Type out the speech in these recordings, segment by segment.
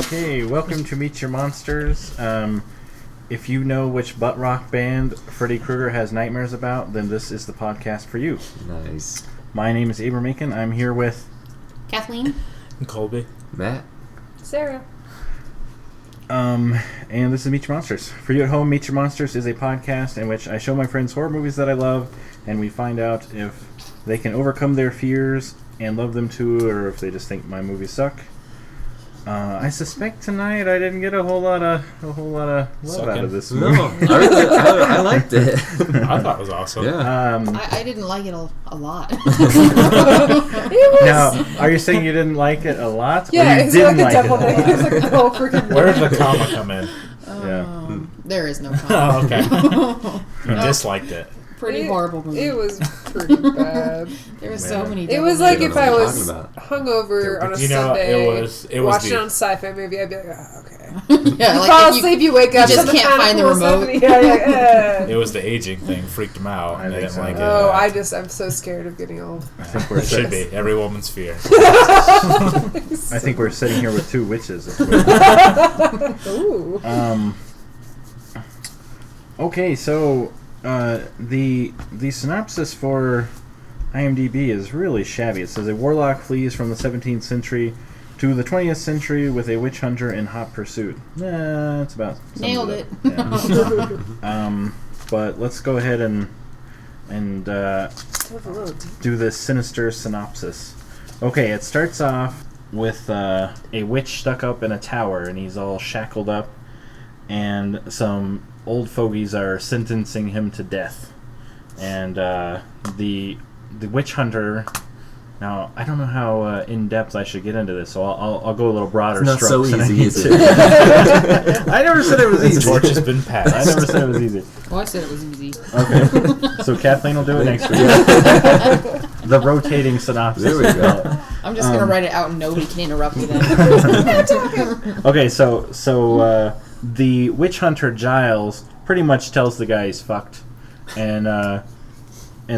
Okay, welcome to Meet Your Monsters. If you know which butt rock band Freddy Krueger has nightmares about, then this is the podcast for you. Nice. My name is Abram Aiken. I'm here with Kathleen, Colby, Matt, Sarah. And this is Meet Your Monsters. For you at home, Meet Your Monsters is a podcast in which I show my friends horror movies that I love, and we find out if they can overcome their fears and love them too, or if they just think my movies suck. I suspect tonight I didn't get a whole lot of love out of this movie. No, I liked it. I thought it was awesome. Yeah. I didn't like it a lot. Now, are you saying you didn't like it a lot? Yeah, or you it's didn't like a double it a lot? negative. It's like, oh, freaking. Where did the comma come in? Yeah. There is no Oh, comment. okay. You disliked it. Pretty horrible movie. It was pretty bad. There were so many. It was like I don't if know I what was you're talking about. hungover on a You know, Sunday, it was watching the- on sci-fi movie, I'd be like, oh, okay. Yeah, You like fall if you- asleep, you wake up, just something can't kinda find the cool's remote. happening. Yeah, yeah, It was the aging thing freaked them out, I and they think didn't so. like it. Oh, I'm so scared of getting old. I think we're It should be every woman's fear. I think we're sitting here with two witches. Ooh. Okay, so the synopsis for IMDb is really shabby. It says a warlock flees from the 17th century to the 20th century with a witch hunter in hot pursuit. It's about Nailed it. Yeah. But let's go ahead and do this sinister synopsis. Okay, it starts off with a witch stuck up in a tower, and he's all shackled up, and some old fogies are sentencing him to death. And the witch hunter. Now, I don't know how in depth I should get into this, so I'll go a little broader. It's not so strokes than I easy, need is to. it? I never said it was The easy. torch has been passed. I never said it was easy. Oh, I said it was easy. Okay, so Kathleen will do it next week. The rotating synopsis. There we go. I'm just gonna write it out and nobody can interrupt me then. Okay, so the witch hunter Giles pretty much tells the guy he's fucked, and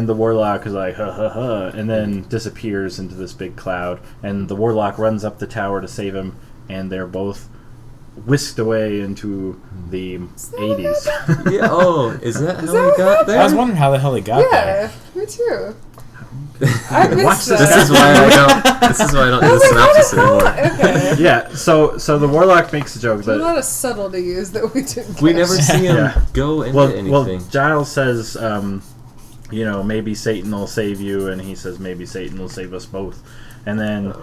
the warlock is like, ha ha ha, and then disappears into this big cloud, and the warlock runs up the tower to save him, and they're both whisked away into the 80s. Yeah. Oh, is that how we got there? I was wondering how the hell he got there. Yeah, me too. I Watch missed this. that. This is why I don't do the synopsis anymore. Okay. Yeah, so the warlock makes a joke There's a that lot of subtleties that we didn't We catch. never see him Yeah. go into well anything. Giles says maybe Satan will save you, and he says maybe Satan will save us both. And then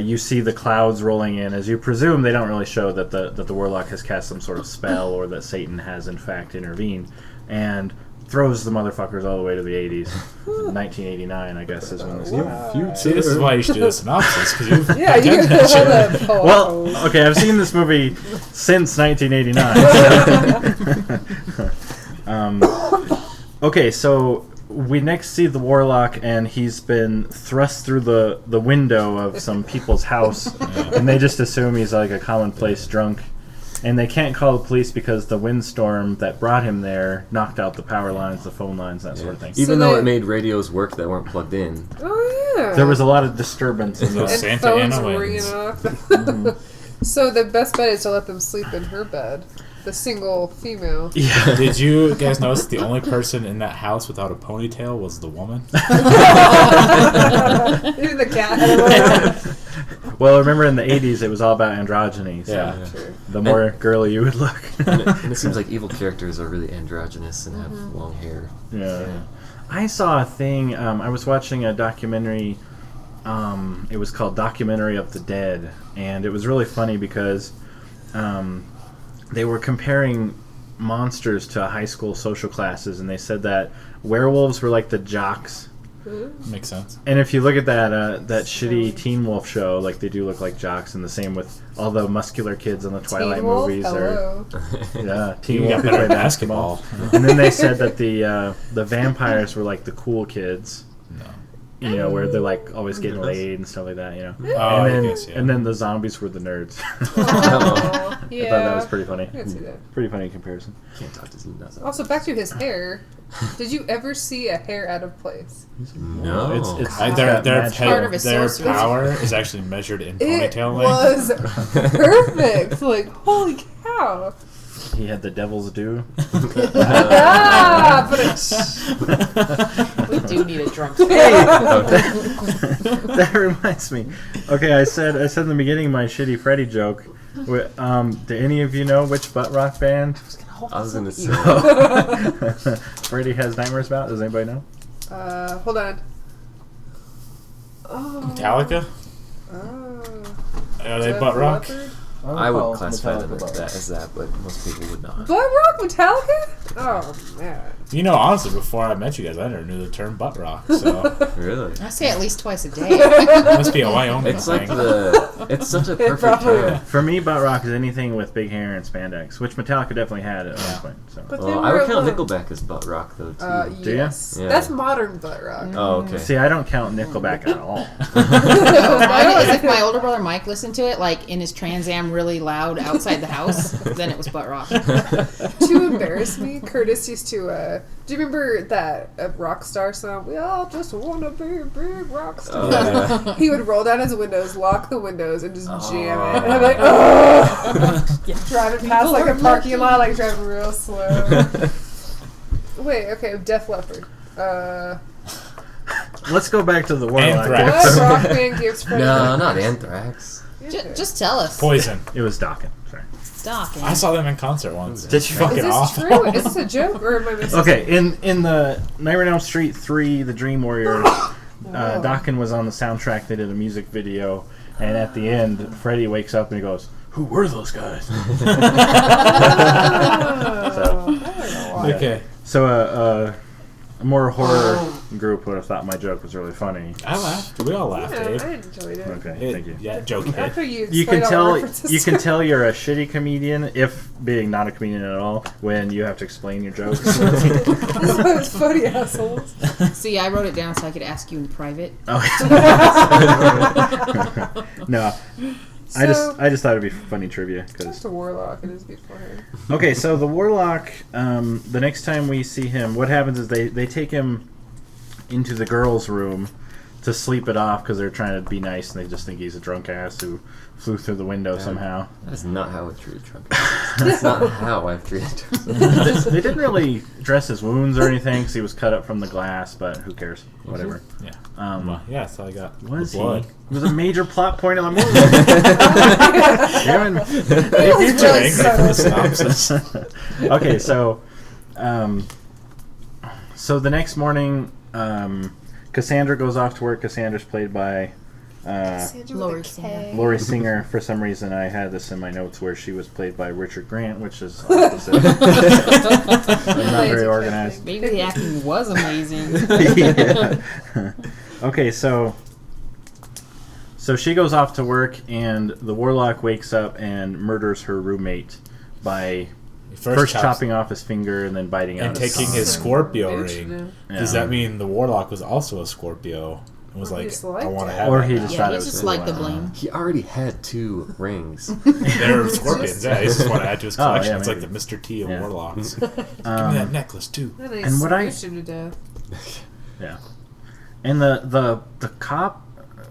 you see the clouds rolling in. As you presume, they don't really show that the warlock has cast some sort of spell or that Satan has in fact intervened, and throws the motherfuckers all the way to the 80s. 1989, I guess, is when this came out. See, this is why you should do the synopsis, because you've Yeah, you done can that shit. hold that pole. Well, okay, I've seen this movie since 1989. Okay, so we next see the warlock, and he's been thrust through the window of some people's house, and they just assume he's like a commonplace drunk. And they can't call the police because the windstorm that brought him there knocked out the power lines, the phone lines, that sort of thing. Even So though they- it made radios work that weren't plugged in. Oh, yeah. There was a lot of disturbance in Those this. and Santa phones Ana ringing winds. off. So the best bet is to let them sleep in her bed. The single female. Yeah. Did you guys notice the only person in that house without a ponytail was the woman? Even the cat had a Well, remember in the 80s, it was all about androgyny. So Yeah. Sure. the more girly you would look. And it seems like evil characters are really androgynous and have long hair. Yeah. I saw a thing. I was watching a documentary. It was called Documentary of the Dead, and it was really funny because they were comparing monsters to high school social classes, and they said that werewolves were like the jocks. Makes sense. And if you look at that shitty Teen Wolf show, like they do look like jocks, and the same with all the muscular kids on the Twilight Teen Wolf? movies. Hello. Teen You Wolf got who better play at basketball. And then they said that the vampires were like the cool kids. No. You know, where they're like always getting laid and stuff like that. You know, Oh, and then I guess, yeah. and then the zombies were the nerds. Oh, yeah. I thought that was pretty funny. I can see that. Pretty funny comparison. Can't talk to Zoonas. Also, back to his hair. Did you ever see a hair out of place? No. It's Their Part of his sorcery. power is actually measured in It ponytail length. was perfect. Like, holy cow. He had the devil's due. Ah, but We do need a drunk. That reminds me. Okay, I said in the beginning my shitty Freddy joke. Do any of you know which butt rock band I was gonna say. Freddy has nightmares about? Does anybody know? hold on. Oh. Metallica? Oh. Are they Def butt rock? Leppard? I would classify them as that, but most people would not. Butt rock Metallica? Oh, man. You know, honestly, before I met you guys, I never knew the term butt rock. So Really? I say at least twice a day. it must be a Wyoming It's thing. like it's such a perfect probably term. is. For me, butt rock is anything with big hair and spandex, which Metallica definitely had at one point. So. But they Well, were I would a count little- Nickelback as butt rock though too. Do ya? Yes. Yeah. That's modern butt rock. Oh, okay. See, I don't count Nickelback at all. Mine is if my older brother Mike listened to it, like in his Trans Am really loud outside the house, then it was butt rock. To embarrass me, Curtis used to, do you remember that rock star song? We all just want to be a big rock star. Oh, yeah. He would roll down his windows, lock the windows, and just jam it. And I'm like, oh! Driving past like a parking lot, like driving real slow. Wait, okay, Def Leppard. Let's go back to the Warlock. Anthrax. What rock band gives Freddie No, Mercury? not Anthrax. Just tell us. Poison. It was Dokken. Sorry. Stop. I saw them in concert once. Did you? Fucking Is this awful. true? Is this a joke, or am I missing Okay, in the Nightmare on Elm Street 3, The Dream Warriors, Dokken was on the soundtrack. They did a music video, and at the end, Freddy wakes up and he goes, "Who were those guys?" Okay. So a more horror group would have thought my joke was really funny. I laughed. We all laughed, Yeah, Abe. I enjoyed it. Okay, thank you. Yeah, joke hit. After you You can explained all the tell references. you can tell you're a shitty comedian if being not a comedian at all when you have to explain your jokes. This is why it's funny, assholes. See, I wrote it down so I could ask you in private. No, So, I just thought it'd be funny trivia back because. to Warlock and his beautiful hair. Okay, so the Warlock. The next time we see him, what happens is they take him into the girls' room to sleep it off because they're trying to be nice and they just think he's a drunk ass who flew through the window somehow. That is not how I treated Trump. That's not how I've treated Trump. They didn't really address his wounds or anything because he was cut up from the glass, but who cares? Whatever. Yeah. Um, Yeah, that's all I got. Was The he? blood. It was a major plot point of the movie. Damn it. If you're too really angry for the synopsis. Okay, so the next morning, Cassandra goes off to work. Cassandra's played by Lori Singer. Lori Singer. For some reason, I had this in my notes where she was played by Richard Grant, which is opposite. I'm not very organized. Maybe the acting was amazing. Yeah. Okay, so she goes off to work, and the Warlock wakes up and murders her roommate by first chopping off his finger and then biting out and his taking thumb. his Scorpio Bitch, ring. no. Yeah. Does that mean the Warlock was also a Scorpio and was Or he like, just I liked want to it. have Or that he now? just Yeah, thought it he's was just cool. like the bling. He already had 2 rings. They're scorpions, yeah. He's just want to add to his Oh, collection. yeah, it's like the maybe. Mr. T of Yeah. Warlocks. Give me that necklace, too. And they And what I- smushed him to death. Yeah. And the cop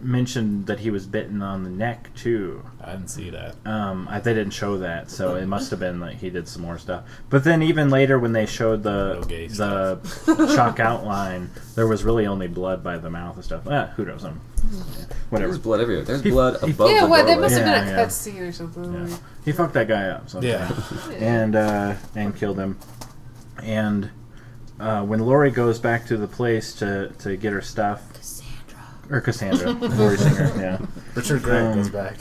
mentioned that he was bitten on the neck too. I didn't see that. They didn't show that, so it must have been like he did some more stuff. But then even later when they showed No gay the chalk outline, there was really only blood by the mouth and stuff. Who knows? Whatever. There's blood everywhere. There's He- blood he- above Yeah, the what? That doorway. must have been a Yeah, cut scene or something. Yeah. He fucked that guy up. So Yeah. and killed him. And when Lori goes back to the place to get her stuff, Cassandra, Lori Singer, yeah. Richard Grant goes back.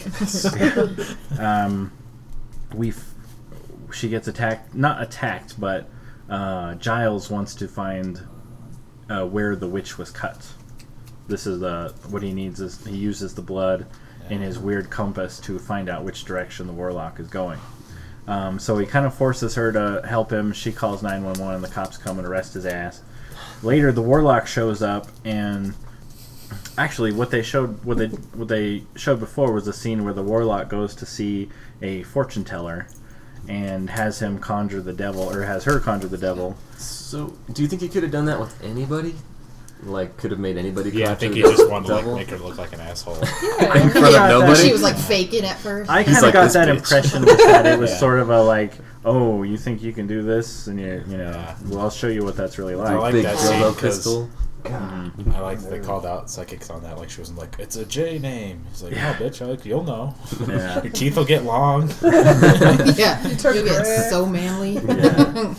She gets attacked, not attacked, but Giles wants to find where the witch was cut. This is what he needs is he uses the blood in his weird compass to find out which direction the Warlock is going. So he kind of forces her to help him. She calls 911 and the cops come and arrest his ass. Later, the Warlock shows up and Actually, what they showed before was a scene where the Warlock goes to see a fortune teller, and has him conjure the devil, or has her conjure the devil. So, do you think he could have done that with anybody? Like, could have made anybody conjure I think he the just wanted to devil? make her look like an asshole. Yeah. In front of nobody? She was like faking at first. I He's kind of like got this that bitch. impression just that it was Yeah. sort of a like, oh, you think you can do this, and you know, Yeah. well, I'll show you what that's really I like. like Big that scene dildo 'cause pistol. I like that they called out psychics on that. Like, she wasn't like, it's a J name. He's like, no, bitch, you'll know. Yeah. Your teeth will get long. Yeah, took you get it. so manly. Yeah.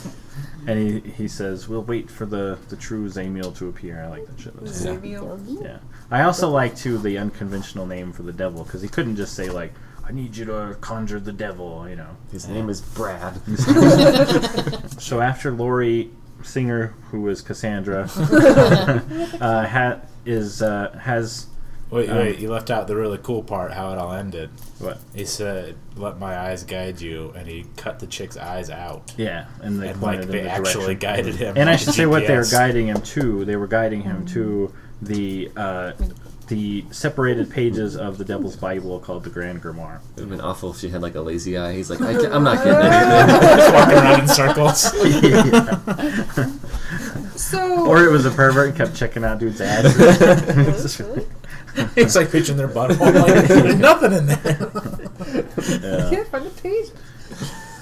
And he says, we'll wait for the true Zamiel to appear. I like that shit. That's cool. Samuel. Yeah. I also like, too, the unconventional name for the devil, because he couldn't just say, like, I need you to conjure the devil, you know. His name is Brad. So after Lori Singer, who is Cassandra, has... Wait, you left out the really cool part, how it all ended. What? He said, let my eyes guide you, and he cut the chick's eyes out. Yeah, and they And, pointed like, in they the actually direction. guided him. And I with should the say what they were GPS. guiding him to. They were guiding him to the separated pages of the Devil's Bible called the Grand Grimoire. It would have been awful if she had like a lazy eye. He's like, I'm not getting anything. Just walking around in circles. So. Or it was a pervert and kept checking out dudes' ads. It's like pitching their butthole. Like, there's nothing in there. I can't find the page.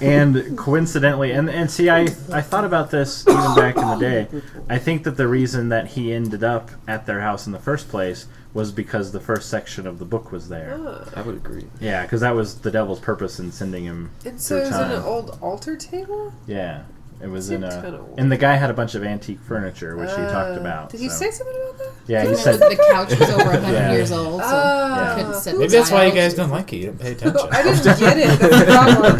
And coincidentally, and see, I thought about this even back in the day. I think that the reason that he ended up at their house in the first place was because the first section of the book was there. I would agree. Yeah, because that was the devil's purpose in sending him And so through it was in an time. old altar table? Yeah, it was Seemed in kinda a... old. And the guy had a bunch of antique furniture, which he talked about. Did he so. say something about that? Yeah, he You know, said... the couch was over 100 Yeah. years old, so Ah. couldn't sit Maybe that's why you beside guys it. don't like it. You didn't pay attention. I didn't get it. That's the problem.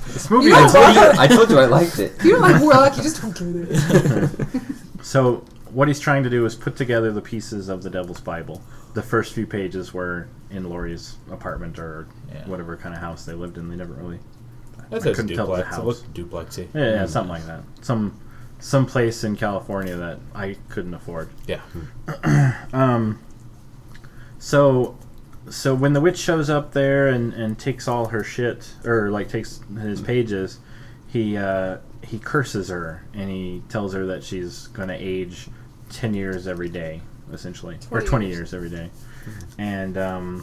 This movie You is... don't I told you I liked it. If you don't like Warlock, you just don't get it. So what he's trying to do is put together the pieces of the Devil's Bible. The first few pages were in Laurie's apartment or Yeah. whatever kind of house they lived in. They never really... That's I a couldn't tell the duplex. It house. looked duplexy. Yeah, something like that. Some place in California that I couldn't afford. Yeah. So when the witch shows up there and takes all her shit, or like takes his pages, he curses her and he tells her that she's gonna age 10 years every day, essentially, or 20 years every day, and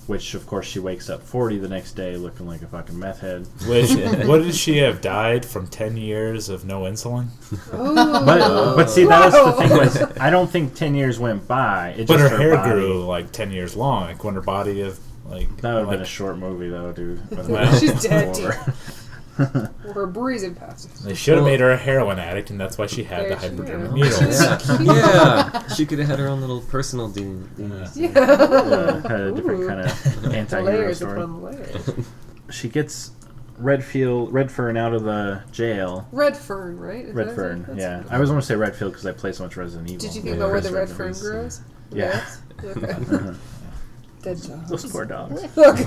which of course she wakes up 40 the next day looking like a fucking meth head. Which, what did she have died from 10 years of no insulin? But see, that was the thing was I don't think 10 years went by. It But just her hair body. grew like 10 years long. Like when her body of like That would have like, been a short movie, though, dude. Well, She's dead, Over. dude. We're breezing past it. They should have made her a heroin addict, and that's why she had the There she hypodermic is. needles. Yeah. She could have had her own little personal demons. Yeah. Had a different kind of anti-hero Layers story. upon layers. She gets Redfern out of the jail. Redfern, right? Is that Redfern, it? yeah. I always want to say Redfield because I play so much Resident Evil. Did you think Yeah, about where the Resident red fern Evil grows? Yeah. Yes? Okay. Dead dogs. Those poor dogs. Okay.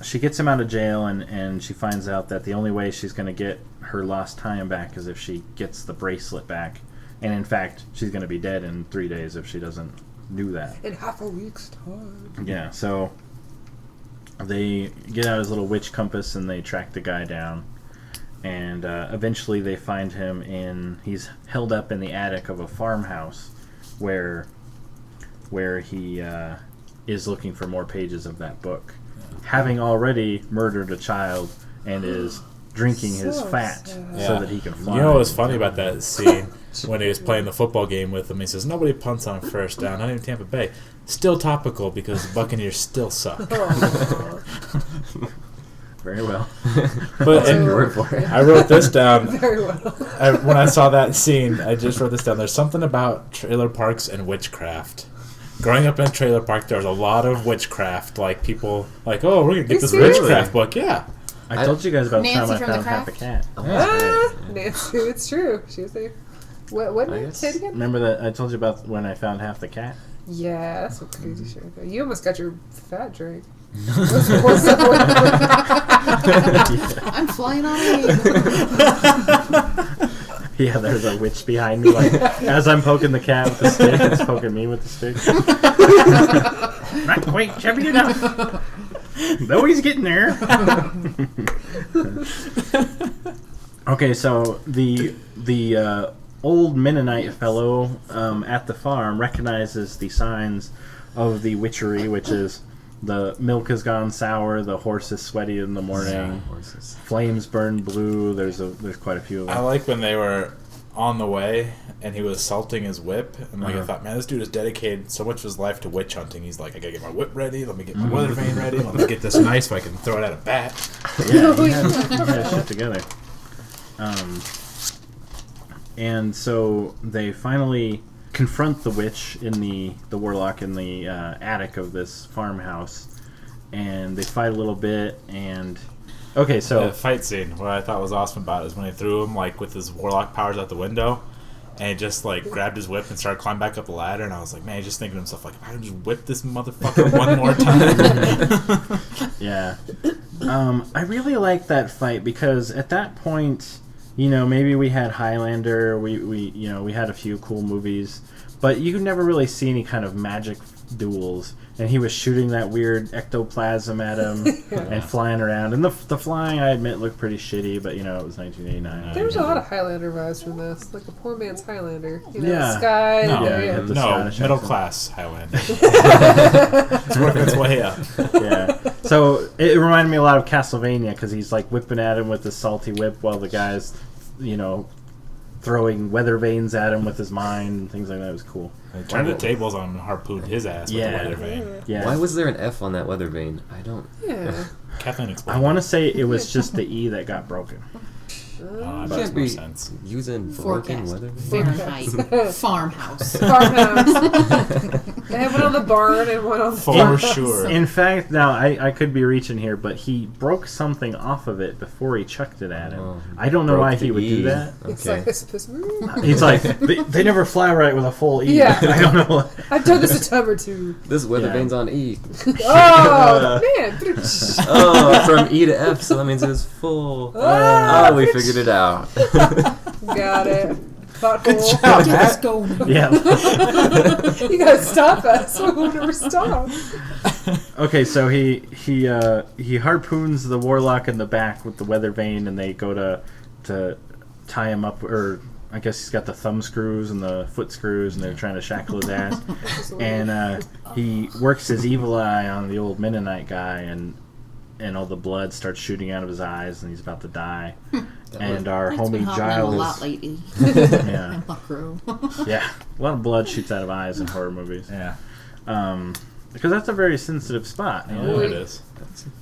She gets him out of jail, and she finds out that the only way she's going to get her lost time back is if she gets the bracelet back. And in fact, she's going to be dead in 3 days if she doesn't do that. In half a week's time. Yeah, so they get out his little witch compass and they track the guy down. And eventually they find him he's held up in the attic of a farmhouse where he is looking for more pages of that book. Having already murdered a child and is drinking his So fat sad. so that he can fly. You know what was funny about that scene? When he was playing the football game with him, he says, nobody punts on first down, not even Tampa Bay. Still topical because the Buccaneers still suck. Oh. Very well. But Take and your word for it. I wrote this down. Very well. When I saw that scene, I just wrote this down. There's something about trailer parks and witchcraft. Growing up in a trailer park, there's a lot of witchcraft. Like people, like, oh, we're gonna get this Seriously? witchcraft book. Yeah. I told you guys about the time Nancy I from The found half a Craft? cat. Ah, Nancy, it's true. She was there. What I name? guess. Say it again? Remember that I told you about when I found half the cat? Yeah, that's a crazy shit. Right there. You almost got your fat drink. What's that I'm flying on Yeah, there's a witch behind me. Like as I'm poking the cat with the stick, it's poking me with the stick. Not quite chubby enough. Though he's getting there. Okay, so the old Mennonite fellow at the farm recognizes the signs of the witchery, which is the milk has gone sour, the horse is sweaty in the morning, flames burn blue. There's quite a few of them. I like when they were on the way and he was salting his whip, and I thought, man, this dude has dedicated so much of his life to witch hunting. He's like, I gotta get my whip ready, let me get my weather vane ready, let me get this knife so I can throw it at a bat. Yeah, he had shit together. And so they finally confront the witch in the warlock in the attic of this farmhouse, and they fight a little bit. And okay, so the fight scene, what I thought was awesome about it is when they threw him like with his warlock powers out the window, and he just like grabbed his whip and started climbing back up the ladder. And I was like, man, he's just thinking to himself, like, if I can just whip this motherfucker one more time. Yeah, I really like that fight because at that point, you know, maybe we had Highlander, we had a few cool movies, but you could never really see any kind of magic duels. And he was shooting that weird ectoplasm at him and flying around. And the flying, I admit, looked pretty shitty, but, you know, it was 1989. There was a lot of Highlander vibes from this. Like a poor man's Highlander. You know, Yeah. Sky. No, the no, Scottish middle accent. class Highlander. It's working its way up. Yeah. So it reminded me a lot of Castlevania because he's like whipping at him with the salty whip while the guy's, you know, throwing weather vanes at him with his mind and things like that. It was cool. They turned the tables on him and harpooned his ass with the weather vane. Yeah. Why was there an F on that weather vane? I don't. Yeah. Kathleen explained. I want to say it was just the E that got broken. That You makes can't more be sense. using broken Forecast. weather vane. Fahrenheit. Farmhouse. Farmhouse. They have one on the barn and one on the For farmhouse. sure. In fact, now I could be reaching here, but he broke something off of it before he chucked it at him. Oh, I don't know broke why the he would E. do that. It's Okay. like, it's supposed to He's like, they never fly right with a full E. Yeah. I don't know. I've done this a time or two. This weather Yeah. vane's on E. Oh, man. Oh, from E to F, so that means it was full. Oh, we figured it out. Got it. Butthole. Get this going. Yeah. You gotta stop us. We'll never stop. Okay, so he harpoons the warlock in the back with the weather vane, and they go to tie him up, or I guess he's got the thumb screws and the foot screws, and they're trying to shackle his ass. And he works his evil eye on the old Mennonite guy, and all the blood starts shooting out of his eyes, and he's about to die. And our It's been homie happening Giles, a lot lately. yeah, In my crew. yeah, a lot of blood shoots out of eyes in horror movies. Yeah. Because that's a very sensitive spot. You Yeah, know? it is.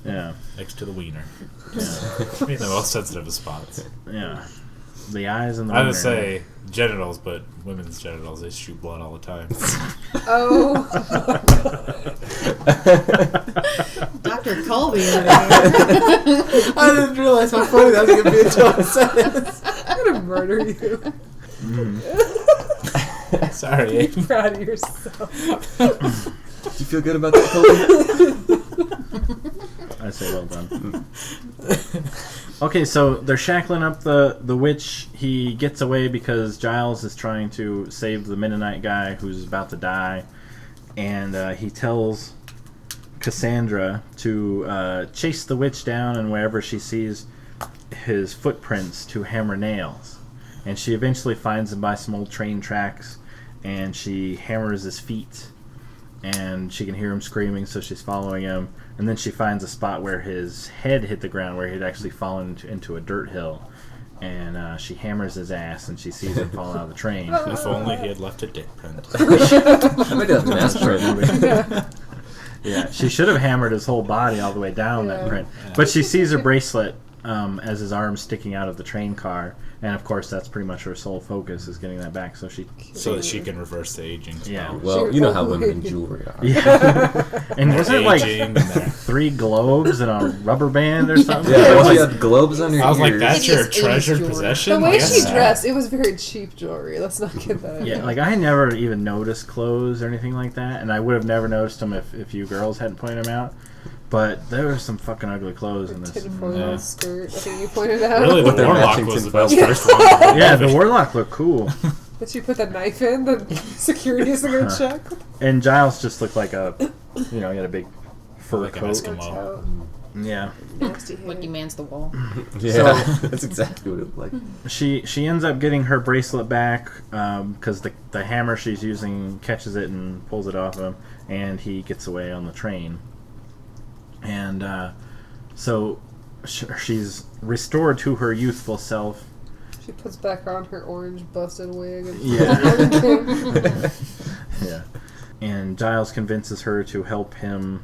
Yeah, Next to the wiener. yeah, I mean, the most sensitive of spots. yeah. The eyes and the. I would wiener. say genitals, but women's genitals, they shoot blood all the time. Oh. Dr. Colby over here. I didn't realize how funny that was going to be until I said it. I'm gonna murder you. Sorry, Aiden. Proud of yourself. Do you feel good about that, Colby? I say well done. Okay, so they're shackling up the witch. He gets away because Giles is trying to save the Mennonite guy who's about to die, and he tells Cassandra to chase the witch down, and wherever she sees his footprints, to hammer nails. And she eventually finds him by some old train tracks, and she hammers his feet, and she can hear him screaming, so she's following him. And then she finds a spot where his head hit the ground, where he'd actually fallen into a dirt hill. And she hammers his ass, and she sees him fall out of the train. If only he had left a dick print. Maybe that's an ass print. Yeah, she should have hammered his whole body all the way down that print. But she sees her bracelet as his arm's sticking out of the train car. And, of course, that's pretty much her sole focus, is getting that back. So So that she can reverse the aging spell. Yeah. Well, you know how women in jewelry are. Yeah. And wasn't it like Aging and there. 3 globes and a rubber band or something? Yeah, It well, was you like- had globes on your I was like, ears. that's It your is treasured jewelry. possession? The way Like, she that's dressed, it was very cheap jewelry. Let's not get that. Yeah, like I never even noticed clothes or anything like that, and I would have never noticed them if you girls hadn't pointed them out. But there were some fucking ugly clothes in this. Tinfoil skirt. I think you pointed out. Really, the With their Warlock matching was the tinfoil best first one. Yeah, the Warlock looked cool. Did she put the knife in? The security isn't going to check. And Giles just looked like a, he had a big fur Like an coat. Eskimo. Yeah. Nasty Like he mans the wall. Yeah, that's exactly what it looked like. She ends up getting her bracelet back because the hammer she's using catches it and pulls it off him, and he gets away on the train. And so she's restored to her youthful self. She puts back on her orange busted wig. And Yeah. Yeah. And Giles convinces her to help him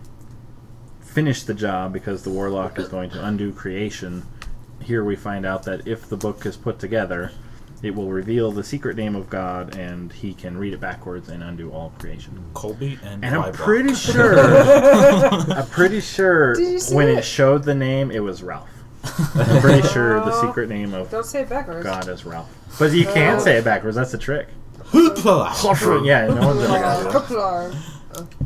finish the job because the Warlock is going to undo creation. Here we find out that if the book is put together, it will reveal the secret name of God, and he can read it backwards and undo all creation. Colby and And I'm Weiber. pretty sure Did you see when it? it showed the name, it was Ralph. I'm pretty sure the secret name of Don't say it backwards. God is Ralph. But you can't say it backwards. That's a trick. Hoopla! Yeah, no one's ever gonna do that. Poplar.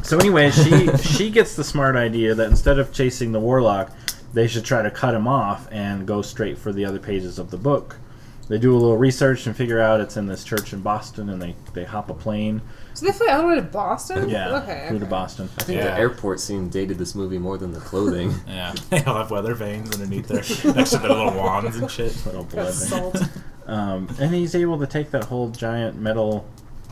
So anyway, she gets the smart idea that instead of chasing the Warlock, they should try to cut him off and go straight for the other pages of the book. They do a little research and figure out it's in this church in Boston, and they hop a plane. So they fly all the way to Boston? Yeah, Okay. flew to Boston. I think Yeah. the airport scene dated this movie more than the clothing. Yeah, they all have weather veins underneath their next to their little wands and shit. Little blood That's thing. salt. And he's able to take that whole giant metal,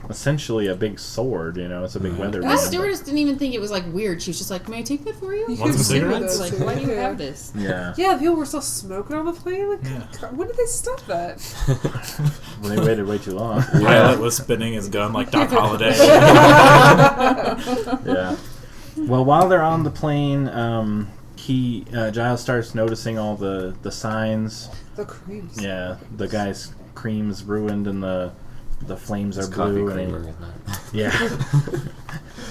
essentially a big sword. It's a big weather The band. stewardess didn't even think it was like weird. She was just like, "May I take that for you?" You Want can some see with cigarettes? those Like, too. why do you Yeah. have this? Yeah. Yeah, people were still smoking on the plane. Like, Yeah. God, when did they stop that? Well, they waited way too long. Pilot was spinning his gun like Doc Holliday. Yeah. Well, while they're on the plane, Giles starts noticing all the signs. The creams. Yeah, the guy's cream's ruined and the flames It's are coffee blue. creamer, And isn't it? yeah.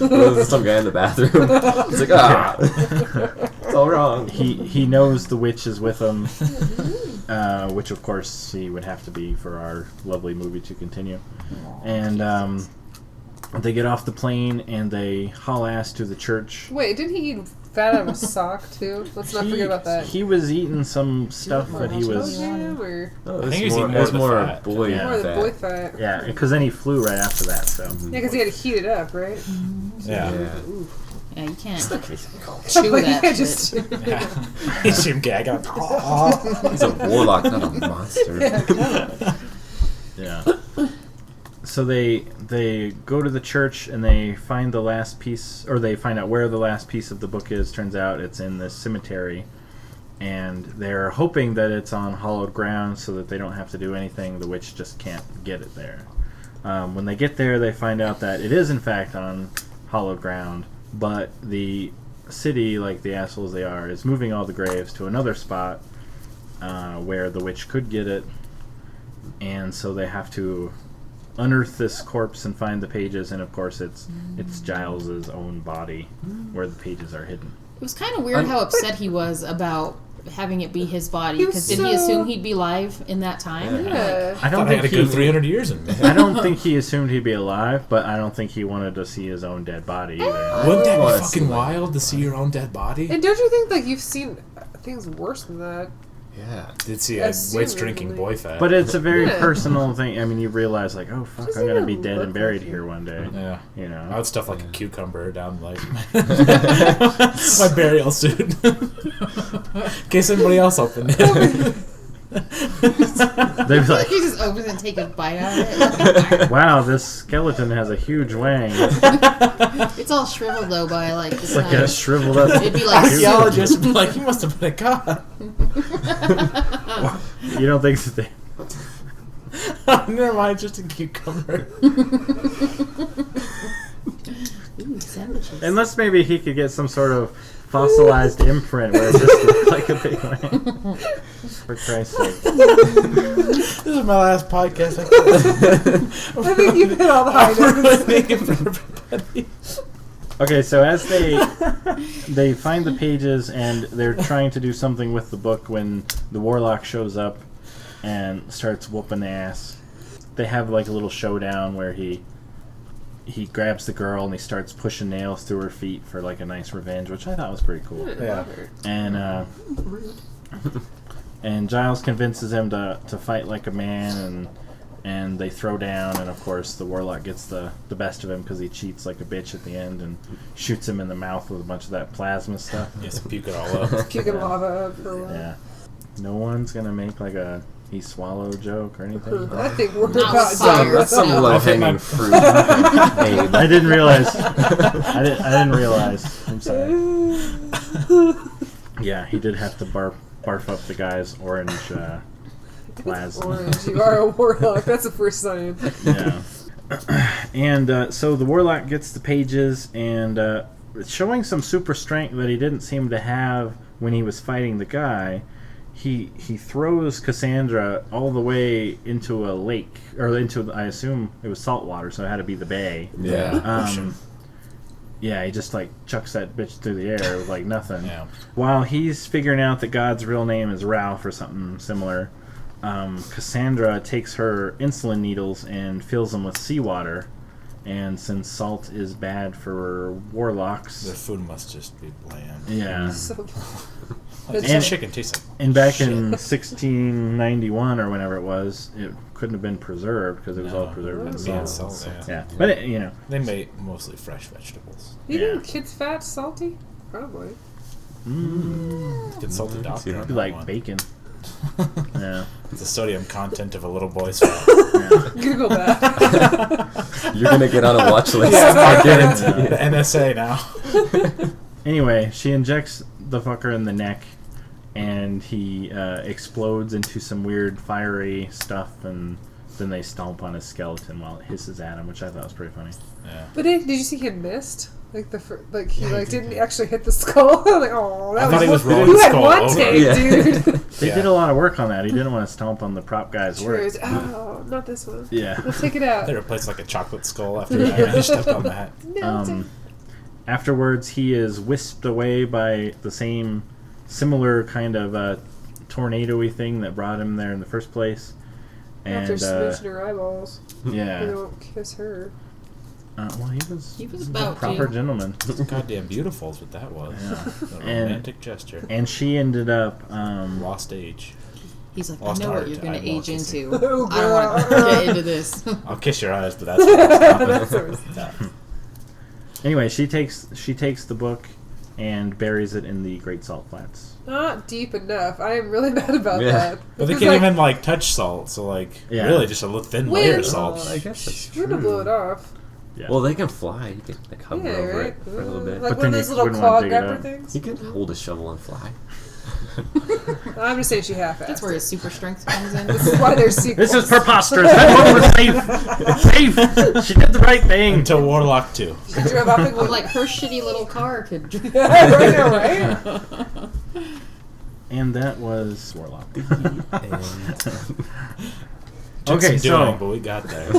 There's some guy in the bathroom. It's like, it's all wrong. He knows the witch is with him, which of course he would have to be for our lovely movie to continue. And they get off the plane and they haul ass to the church. Wait, didn't he eat fat out of a sock, too? Let's not forget about that. He was eating some stuff that he was. Jam or No, I it think was he's more, eating it was more of the more fat. boy Yeah. more of the fat. boy fat. Yeah, because then he flew right after that. So Yeah, because he had to heat it up, right? Yeah. Yeah, you can't Like, chew you that. can't shit. just. Yeah. He's Jim Gag. He's a warlock, not a monster. yeah. So they go to the church and they find the last piece, or they find out where the last piece of the book is. Turns out it's in this cemetery, and they're hoping that it's on hallowed ground so that they don't have to do anything. The witch just can't get it there. When they get there, they find out that it is in fact on hallowed ground, but the city, like the assholes they are, is moving all the graves to another spot where the witch could get it, and so they have to unearth this corpse and find the pages, and of course it's Giles's own body where the pages are hidden. It was kind of weird how upset he was about having it be his body. He was Because did he so- assume he'd be alive in that time? Yeah. I I don't had think a good 300 years in me. I don't think he assumed he'd be alive, but I don't think he wanted to see his own dead body either. Wouldn't that wanna be see fucking that. wild to see your own dead body? And don't you think like you've seen things worse than that? Yeah. Did see a Assumedly. witch drinking boy fat. But it's a very Yeah. personal thing. I mean, you realize like, oh fuck, Doesn't I'm gonna be even dead look and buried like here one day. yeah. You know. I would stuff like Yeah. a cucumber down like my burial suit in case anybody else opened it. They'd be like, He just opens it and takes a bite out of it. wow, this skeleton has a huge wang. It's all shriveled though by like the It's like a sun. shriveled up. It'd be like soup. Archaeologists would be like, you must have been a god. You don't think that they? Never mind, just a cucumber. Ooh, sandwiches. Unless maybe he could get some sort of fossilized imprint where it just looks like a big wang. For Christ's sake. This is my last podcast. I think you've hit all the high notes. Thinking for everybody. Okay, so as they find the pages and they're trying to do something with the book when the Warlock shows up and starts whooping ass. They have like a little showdown where he he grabs the girl and he starts pushing nails through her feet for like a nice revenge, which I thought was pretty cool. Yeah. And and Giles convinces him to fight like a man, and they throw down, and of course the Warlock gets the best of him because he cheats like a bitch at the end and shoots him in the mouth with a bunch of that plasma stuff. Yes, puke it all up. Puking lava up for a while. Yeah. No one's gonna make like a he swallowed joke or anything. I think we're Not about with fire. done. That's some No. low-hanging fruit. Hey, I didn't realize. I didn't realize. I'm sorry. Yeah, he did have to barf up the guy's orange plasma. Orange, you are a warlock. That's the first sign. Yeah. And so the Warlock gets the pages, and it's showing some super strength that he didn't seem to have when he was fighting the guy. He throws Cassandra all the way into a lake, or into, I assume it was salt water, so it had to be the bay. yeah. Yeah, he just like chucks that bitch through the air with like nothing. Yeah. While he's figuring out that God's real name is Ralph or something similar, Cassandra takes her insulin needles and fills them with seawater. And since salt is bad for warlocks, Their food must just be bland. yeah. So, Like, And- chicken tastes like And back shit. in 1691 or whenever it was, it couldn't have been preserved because it was all No. preserved in Yeah, salt. salt, Yeah, but it, you know, They made mostly fresh vegetables. you Yeah. think kids' fat salty? Probably. Get salted see doctor. that. on be that like one. bacon. Yeah. The sodium content of a little boy's fat. Google that. You're gonna get on a watch list. Yeah, I guarantee the it. NSA now. Anyway, she injects the fucker in the neck, and he explodes into some weird fiery stuff, and then they stomp on his skeleton while it hisses at him, which I thought was pretty funny. Yeah. But did you see him missed? Like he Yeah, like he didn't did. actually hit the skull. I'm like, oh, that I thought he was one- rolling You the had skull one over. take, Yeah. dude. They Yeah. did a lot of work on that. He didn't want to stomp on the prop guy's True. work. Oh, not this one. Yeah. Let's take it out. They replaced like a chocolate skull after that. And he stepped on that. No, Afterwards, he is whisked away by the same similar kind of tornado-y thing that brought him there in the first place. And after smooching her eyeballs, you yeah, don't kiss her. well, he was a about proper to. gentleman. Goddamn beautiful is what that was. Yeah. A And- romantic gesture. And she ended up. Lost age. He's like, I Lost know what art, you're going I'm to age more kissing. into. Oh, I don't want to God. get into this. I'll kiss your eyes, but that's what That's no. Anyway, she takes the book and buries it in the Great Salt Flats. not deep enough. I am really mad about Yeah. that. But they Because, can't like, even like touch salt, so like Yeah. really just a thin When- layer of salt. I guess that's We're gonna blow it off. Yeah. Well, they can fly. You can like hover Yeah, over right. it for a little bit. Like But one of then those you little wouldn't wanna claw dig it grabber up. things. You can hold a shovel and fly. I'm just saying she half-assed. That's where his super strength comes in. This is why there's sequels. This is preposterous. That woman was safe. Safe. She did the right thing. Until Warlock 2. She drove up and I'm like, her shitty little car could. yeah, right now, right? And that was Warlock. Took Okay, some so- doing, but we got there.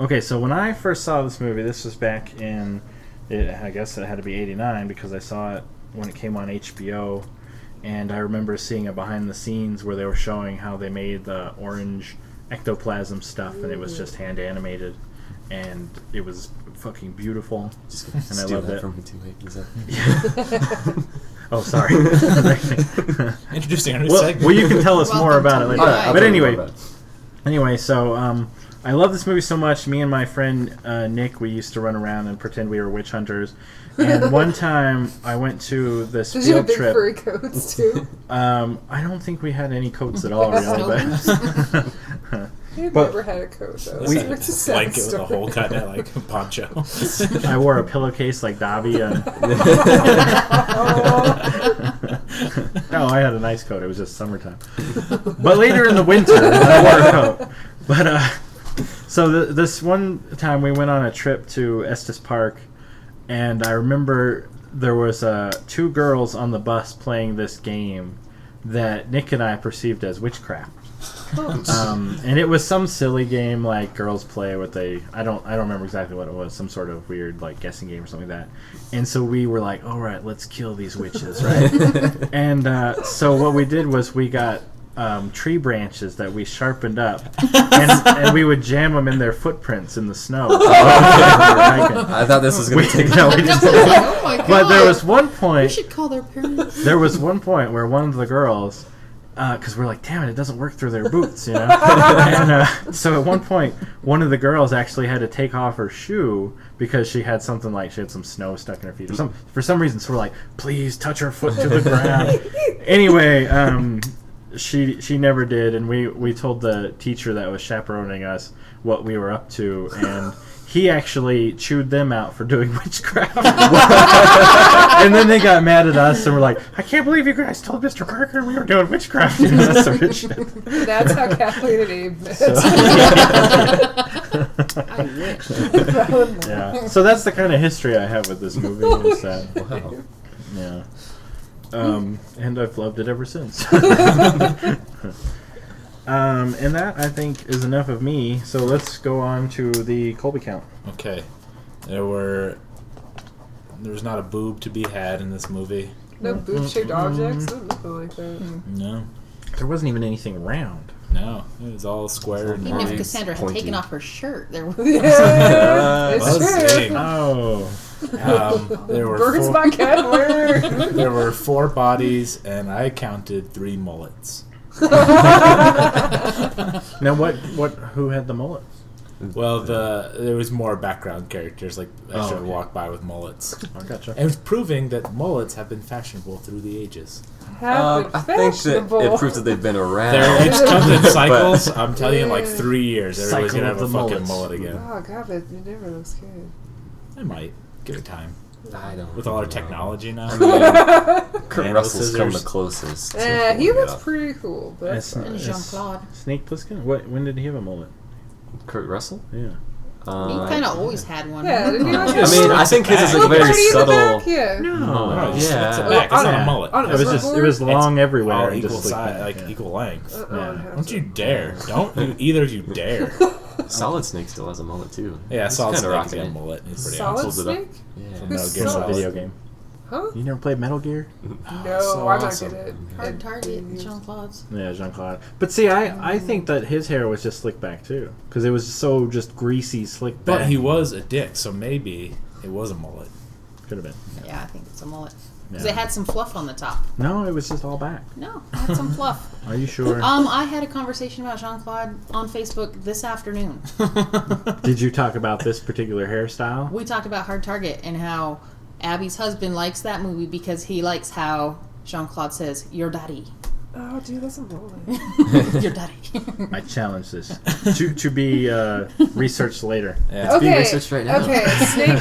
Okay, so when I first saw this movie, this was back in, I guess it had to be 89 because I saw it when it came on HBO, and I remember seeing a behind the scenes where they were showing how they made the orange ectoplasm stuff, and it was just hand animated, and it was fucking beautiful. Just And I steal loved that it. from me too. Oh, sorry. Introducing our new well, segment. well, you can tell us more Welcome about to it later. the Alright, But I'll anyway, talk about it. Anyway, so I love this movie so much. Me and my friend Nick, we used to run around and pretend we were witch hunters. And one time I went to this Did you have field big trip. furry coats too? I don't think we had any coats at all, really. But You But- never had a coat though. We- So it's a sad Blanket with a story. hole cut in it like a poncho. I wore a pillowcase like Dobby. No, I had a nice coat. It was just summertime. But later in the winter, I wore a coat. But so this one time we went on a trip to Estes Park, and I remember there was two girls on the bus playing this game that Nick and I perceived as witchcraft. And it was some silly game like girls play with I don't remember exactly what it was, some sort of weird like guessing game or something like that. And so we were like, all right, let's kill these witches, right? And so what we did was we got tree branches that we sharpened up, and we would jam them in their footprints in the snow. I thought this was going to take... No, we just didn't. Oh my god. But there was one We point. should call their parents. There was one point where one of the girls, because we're like, damn it doesn't work through their boots, you know. And so at one point, one of the girls actually had to take off her shoe because she had something like she had some snow stuck in her feet or for some reason. So we're like, please touch her foot to the ground. Anyway, she never did, and we told the teacher that was chaperoning us what we were up to, and he actually chewed them out for doing witchcraft. And then they got mad at us and were like, I can't believe you guys told Mr. Parker we were doing witchcraft. You know, that's some good shit. That's how Kathleen and Abe met. I wish. Yeah. So that's the kind of history I have with this movie. Is that, Wow. yeah. And I've loved it ever since. And that, I think, is enough of me. So let's go on to the Colby count. Okay. There was not a boob to be had in this movie. No boob-shaped objects? Nothing like that. No. There wasn't even anything round. No. It was all square and Even if nice. Cassandra had Pointy. taken off her shirt, there was. Yeah, it's Buzzing. true. Oh. There were Birds four, by Kathleen. there were 4 bodies, and I counted 3 mullets. Now, who had the mullet? Well, there was more background characters, like I Oh, should okay. walk by with mullets. I gotcha. And it was proving that mullets have been fashionable through the ages. I think that it proves that they've been around. It comes in cycles. I'm telling you, in like 3 years, everybody's Cycle gonna of have a the fucking mullets. mullet again. Oh god, but it never looks good. I might give it time I don't with all our know. technology now. Kurt Handle Russell's come the scissors. closest. to He pulling it looks off. pretty cool, but that's That's fine. And Jean-Claude. Snake Plissken? When did he have a mullet? Kurt Russell? Yeah. He kind of always had one. Yeah, didn't he? I mean, I think his is a Little very party in the subtle. back? Yeah. No. No, just Yeah. it's a back. It's Oh, not yeah. a mullet. On It was just surfboard? long everywhere. All and equal just size, like, like equal length. Yeah. Don't you dare! Don't you either of you dare! Solid Snake still has a mullet too. Yeah, He's Solid kinda Snake rocking got a it. mullet. He's pretty Solid Holds it up. Snake? Yeah. From Who's Metal Gear It's a Solid? video game. Huh? You never played Metal Gear? No, So I'm not awesome. good at Hard target, Jean-Claude's. Yeah, Jean-Claude. But see, I think that his hair was just slicked back too, because it was so just greasy, slicked back. But he was a dick, so maybe it was a mullet. Could have been. Yeah, I think it's a mullet. Because Yeah. it had some fluff on the top. No, it was just all back. No, it had some fluff. Are you sure? I had a conversation about Jean-Claude on Facebook this afternoon. Did you talk about this particular hairstyle? We talked about Hard Target and how Abby's husband likes that movie because he likes how Jean-Claude says, "Your daddy." Oh, dude, that's a mullet. Your daddy. I challenge this to be researched later. Yeah. It's being Okay, researched right now. okay,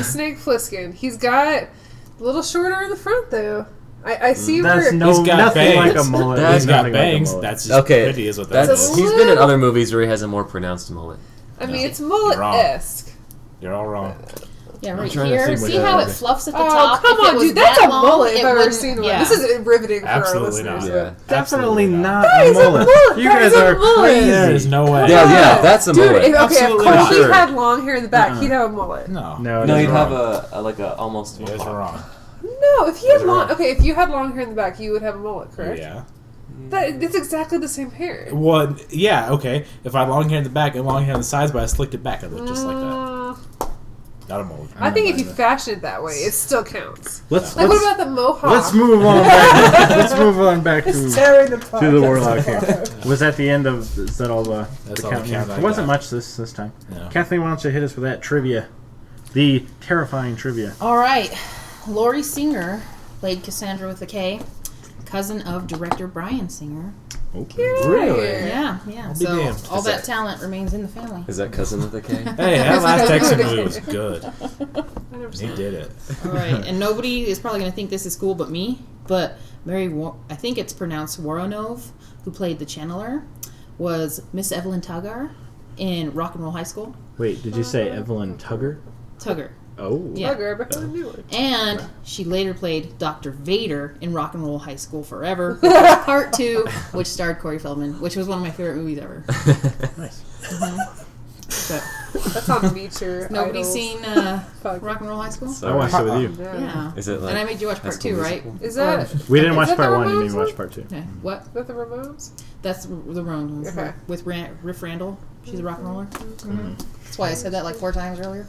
Snake Plissken. He's got a little shorter in the front, though. I see That's where... no, He's got nothing like a bangs. mullet. That's There's He's got nothing like a bangs. mullet. That's just Okay, pretty, is what that that's is. he's been in other movies where he has a more pronounced mullet. I mean, it's You're mullet-esque. You're all wrong. Yeah, right trying to here. think See what how that it is. fluffs at the Oh, top? come If it on, was dude. That's that a long, mullet if it I've ever wouldn't- seen one. yeah. This is riveting for Absolutely our listeners. not. Yeah. Absolutely not That a is a mullet. mullet. You That guys is a are mullet. crazy. There's no way. Yeah, that's a Dude, mullet. if Absolutely Corky not. Sure. had long hair in the back, he'd have a mullet. No. No, it No, is you'd have wrong. a like a almost. You guys are wrong. No, if he had You're long... wrong. Okay, if you had long hair in the back, you would have a mullet, correct? Yeah. It's exactly the same hair. Well, yeah, okay. If I had long hair in the back and long hair on the sides, but I slicked it back, I'd look just like that. Not a mullet. I think if you fashion it that way, it still counts. Let's Like, what about the mohawk? let's move on back. Let's move on back It's to tearing the the Warlock here. Was that the end of? Is that all the That's the all count? the count I It wasn't got. much this time. No. Kathleen, why don't you hit us with that trivia? The terrifying trivia. All right. Lori Singer played Cassandra with a K, cousin of director Bryan Singer. Okay. Really? Yeah. I'll be So damned. all Is that that- talent remains in the family. Is that cousin with a K? Hey, that last Texan movie was good. He did it. All right, and nobody is probably going to think this is cool but me, but I think it's pronounced Woronov, who played the channeler, was Miss Evelyn Tuggar in Rock and Roll High School. Wait, did you say Evelyn Tuggar? Tuggar. Oh. Yeah. Bugger, but I knew it. And she later played Dr. Vader in Rock and Roll High School Forever, which was part 2, which starred Corey Feldman, which was one of my favorite movies ever. Nice. So, That's on Nature. Nobody Idols. seen Fuck. Rock and Roll High School? I watched it with you. Yeah. Is it like And I made you watch High part School 2, right? Musical? Is that We didn't Is watch that part the 1, you made Ramones me watch one? part 2. Okay. What? Is that the Ramones? That's the Roan Okay. with Riff Randall. She's a rock and roller. That's why I said that like 4 times earlier.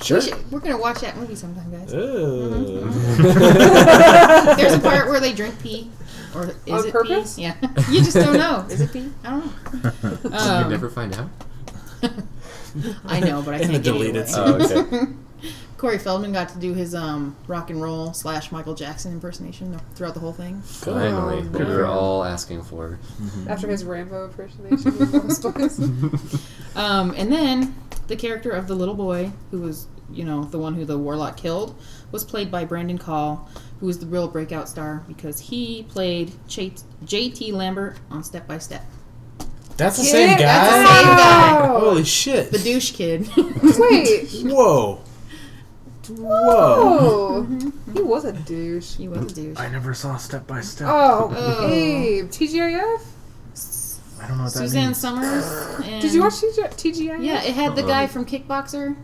Sure. We're gonna watch that movie sometime, guys. Ooh. There's a part where they drink pee. Or is On it purpose? pee? Yeah. You just don't know. Is it pee? I don't know. You never find out? I know, but I In can't the give it deleted away. Oh, okay. Corey Feldman got to do his rock and roll / Michael Jackson impersonation throughout the whole thing. Finally. Oh, What we were all asking for. After his Rambo impersonation of Lost Boys. And then the character of the little boy, who was, the one who the Warlock killed, was played by Brandon Call, who was the real breakout star because he played J.T. Lambert on Step by Step. That's the same guy? That's the same guy. Holy shit. The douche kid. Wait. Whoa. Whoa. He was a douche. He was a douche. I never saw Step by Step. Oh, Oh. Abe. TGIF? I don't know what that Suzanne means. Summers. And Did you watch TGIF? Yeah, it had the guy from Kickboxer,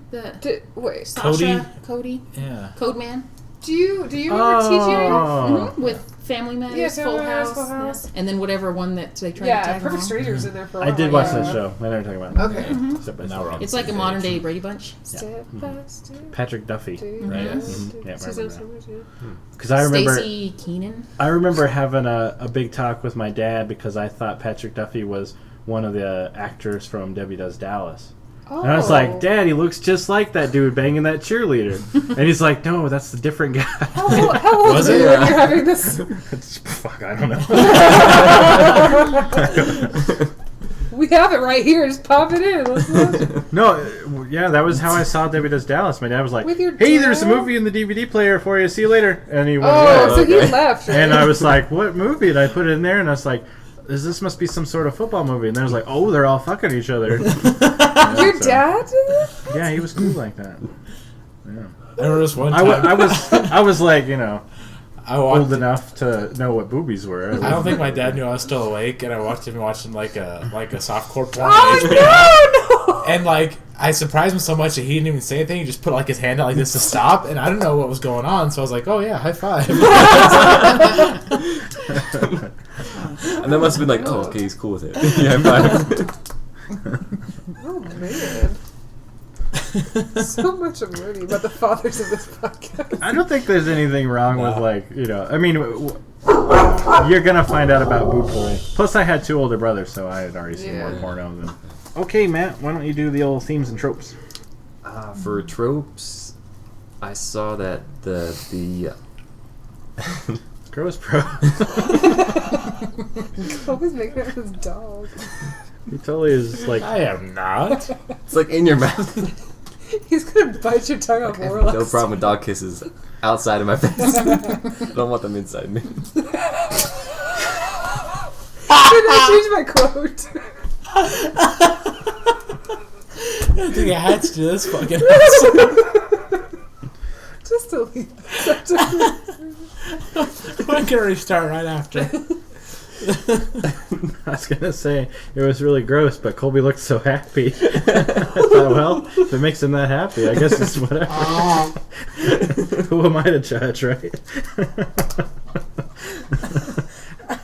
Wait. Sasha Cody, Yeah. Codeman, Do you remember TGIF? with Family Matters, Yeah, Full Family Matters, House, Full House. and then whatever one that they tried to Yeah, tag Perfect along. Strangers in there for a I while. did watch yeah. that show. I never talk about it. Okay. Step by Now Step. we're on It's the like a same modern page. day Brady Bunch. Step by step. Patrick Duffy, right? Mhm. Mhm. Yeah, I Suzanne remember that. Summers, yeah. Because I remember, Stacey Keenan. I remember having a big talk with my dad because I thought Patrick Duffy was one of the actors from Debbie Does Dallas. Oh. And I was like, Dad, he looks just like that dude banging that cheerleader. And he's like, no, that's the different guy. How old Was were it? you when you're having this? Fuck, I don't know. We have it right here. Just pop it in. Let's watch it. No, yeah, that was how I saw Debbie Does Dallas. My dad was like, With your hey, there's a dad? movie in the DVD player for you. See you later. And he went Oh, away. so he Okay. left. Right? And I was like, what movie? And I put it in there, and I was like, this must be some sort of football movie. And I was like, oh, they're all fucking each other. Your So- dad did that? Yeah, he was cool like that. Yeah. I remember this one I, time. I was like, I walked old enough to know what boobies were. I don't think my dad knew I was still awake, and I watched him watching like a softcore porn on Oh, HBO. no! And like I surprised him so much that he didn't even say anything. He just put like his hand out like this to stop, and I didn't know what was going on. So I was like, "Oh yeah, high five." And that must have been like, oh, okay, he's cool with it. Yeah, fine. Oh, man. So much I'm learning about the fathers of this podcast. I don't think there's anything wrong with No. I mean, you're gonna find out about boob play. Plus, I had 2 older brothers, so I had already seen more Yeah. porno than. Okay, Matt, why don't you do the old themes and tropes? For tropes, I saw that the Gross, bro. Always making out with his dog. He totally is like. I am not. it's like in your mouth. He's gonna bite your tongue off, Warlock. No problem with dog kisses outside of my face. I don't want them inside me. Can I change my quote? I think I had to do this fucking episode. Just delete that. I can restart right after. I was gonna say it was really gross, but Colby looked so happy. I thought, well, if it makes him that happy, I guess it's whatever. Who am I to judge, right?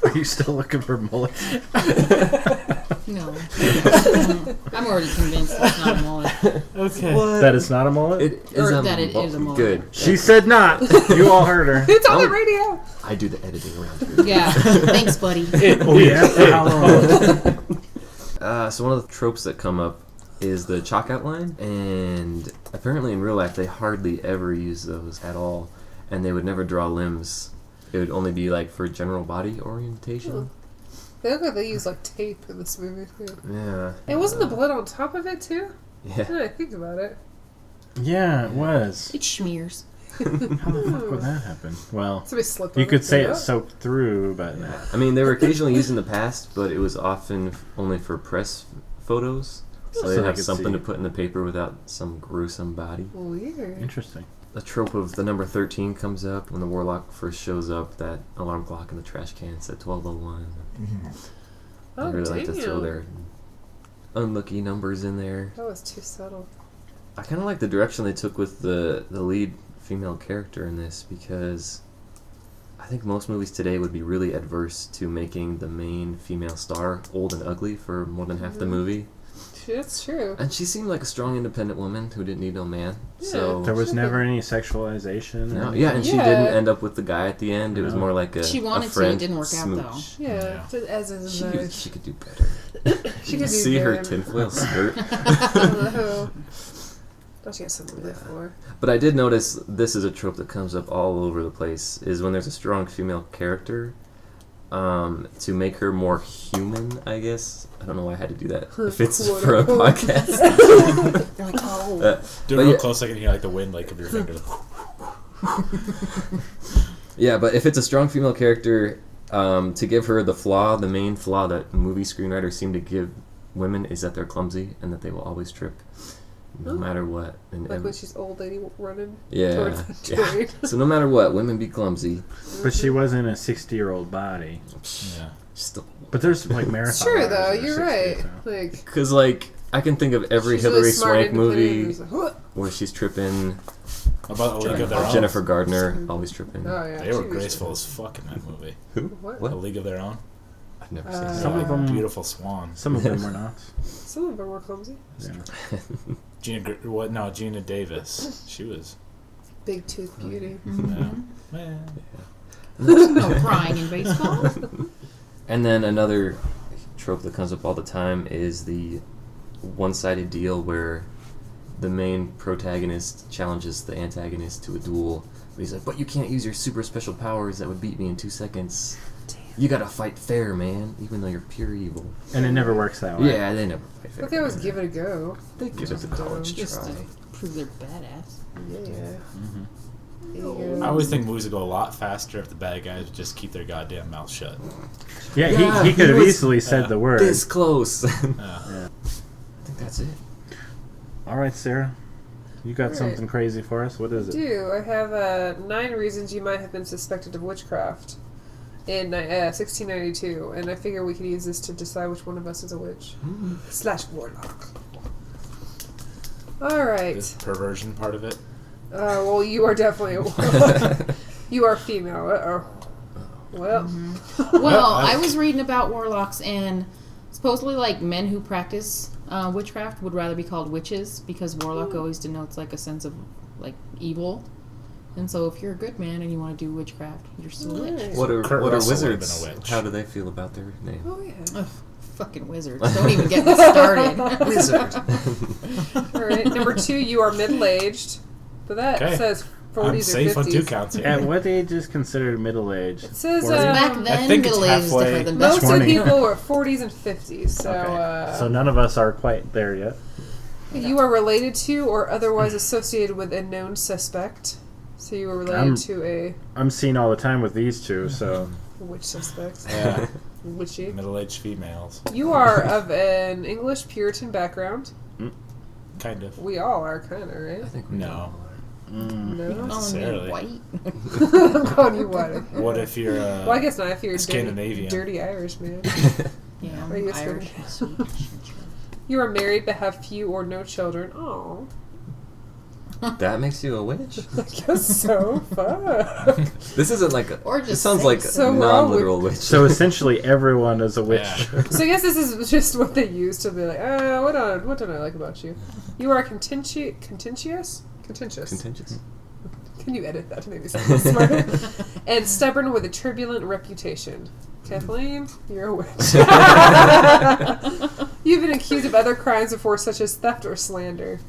Are you still looking for mullets? No. I'm already convinced it's not a mullet. Okay. That it's not a mullet? It is Or a that it is a mullet. Good. She said not. You all heard her. It's on the Oh. radio. I do the editing around here. Yeah. Thanks, buddy. Oh yeah? For how long? So one of the tropes that come up is the chalk outline, and apparently in real life they hardly ever use those at all, and they would never draw limbs. It would only be like for general body orientation. They look like they use like tape in this movie too. Yeah. And wasn't the blood on top of it too? Yeah. Now I think about it. Yeah, it was. It smears. How the fuck would that happen? Well, Somebody slipped you on could say Yeah. it soaked through, but I mean, they were occasionally used in the past, but it was often only for press photos. So So they'd they have could something see. to put in the paper without some gruesome body. Weird. interesting. The trope of the number 13 comes up when the Warlock first shows up. That alarm clock in the trash can said 12:01. Oh, I really like to throw damn. their unlucky numbers in there. That was too subtle. I kind of like the direction they took with the lead female character in this, because I think most movies today would be really adverse to making the main female star old and ugly for more than half the movie. That's true. And she seemed like a strong, independent woman who didn't need no man. Yeah. So There was never any sexualization. no, or- yeah, and she Yeah. didn't end up with the guy at the end. It was No. more like a She wanted a to, it friend didn't work out, though. smooch. Yeah, as is life. She could do better. She could do See her better. tinfoil skirt. Oh. Don't she have something to live for? But I did notice this is a trope that comes up all over the place, is when there's a strong female character, to make her more human, I guess. I don't know why I had to do that. If it's Quote, for a unquote. podcast. They're like, oh. Do it But real yeah. close, I can hear like the wind like of your finger. Yeah, but if it's a strong female character, to give her the main flaw that movie screenwriters seem to give women is that they're clumsy and that they will always trip, no matter what. And Like when she's old lady running yeah, towards the yeah. train. So no matter what, women be clumsy. But she wasn't a 60-year-old body. Yeah. Still, But there's like marathon. It's true, runners though. that are You're 60, right. so. Like, because like I can think of every she's Hilary really smart, Swank independent, movie and it's like, "Huh." where she's tripping. About A League of Their Own. Jennifer Gardner always tripping. Oh, yeah. They she were was graceful just- as fuck in that movie. Who? What? A League of Their Own. I've never Uh, seen Some that. of them- Beautiful Swan. Some of them were not. Some of them were clumsy. Yeah. Gina Davis. She was. Big tooth beauty. Yeah. No crying in baseball. And then another trope that comes up all the time is the one-sided deal where the main protagonist challenges the antagonist to a duel. He's like, but you can't use your super special powers that would beat me in 2 seconds. You gotta fight fair, man, even though you're pure evil. And it never works that way. Yeah, they never fight fair. But they always give it a go. They give it a college Just try. to prove they're badass. Yeah. Mm-hmm. I always think movies would go a lot faster if the bad guys would just keep their goddamn mouth shut. Yeah, Yeah, he could have he was- easily said the word. This close. I Yeah. think that's it. All right, Sarah. You got Right. something crazy for us? What is I it? do. I have 9 reasons you might have been suspected of witchcraft in 1692, and I figure we could use this to decide which one of us is a witch / warlock. All right. This perversion part of it. Well, you are definitely a warlock. You are female. Well, Well, I was reading about warlocks, and supposedly, like, men who practice witchcraft would rather be called witches because warlock always denotes, like, a sense of, like, evil. And so if you're a good man and you want to do witchcraft, you're still a witch. Alright. What are Kurt Russell would've wizards? been a witch. How do they feel about their name? Oh yeah. Ugh, fucking wizards. Don't even get me started. Wizard. All right. Number 2, you are middle-aged, but that Okay. says 40s I'm or safe 50s. on 2 counts here. At what age is considered middle age? It says 40? Back I then, think it's middle age is halfway. different than most back of the 20. people were 40s and 50s. So, Okay. So none of us are quite there yet. you are related to or otherwise associated with a known suspect. So you were related to a I'm seen all the time with these two, so witch suspect. Yeah. Witchy. Middle-aged females. You are of an English Puritan background. Kind of. We all are, kind of, I right? think we No. No? Oh, Necessarily. white. I'm calling you what? What if you're Well, I guess not. If you're a Scandinavian? dirty Irish man. Yeah, Are you Irish. You are married but have few or no children. Oh, That makes you a witch? I guess so. Fuck. This isn't like a... Or It just sounds say like so. a non-literal witch. so essentially everyone is a witch. Yeah. So I guess this is just what they use to be like, what don't I like about you? You are contentious. Contentious. Can you edit that to make me sound more smarter? And stubborn with a turbulent reputation. Kathleen, you're a witch. You've been accused of other crimes before, such as theft or slander.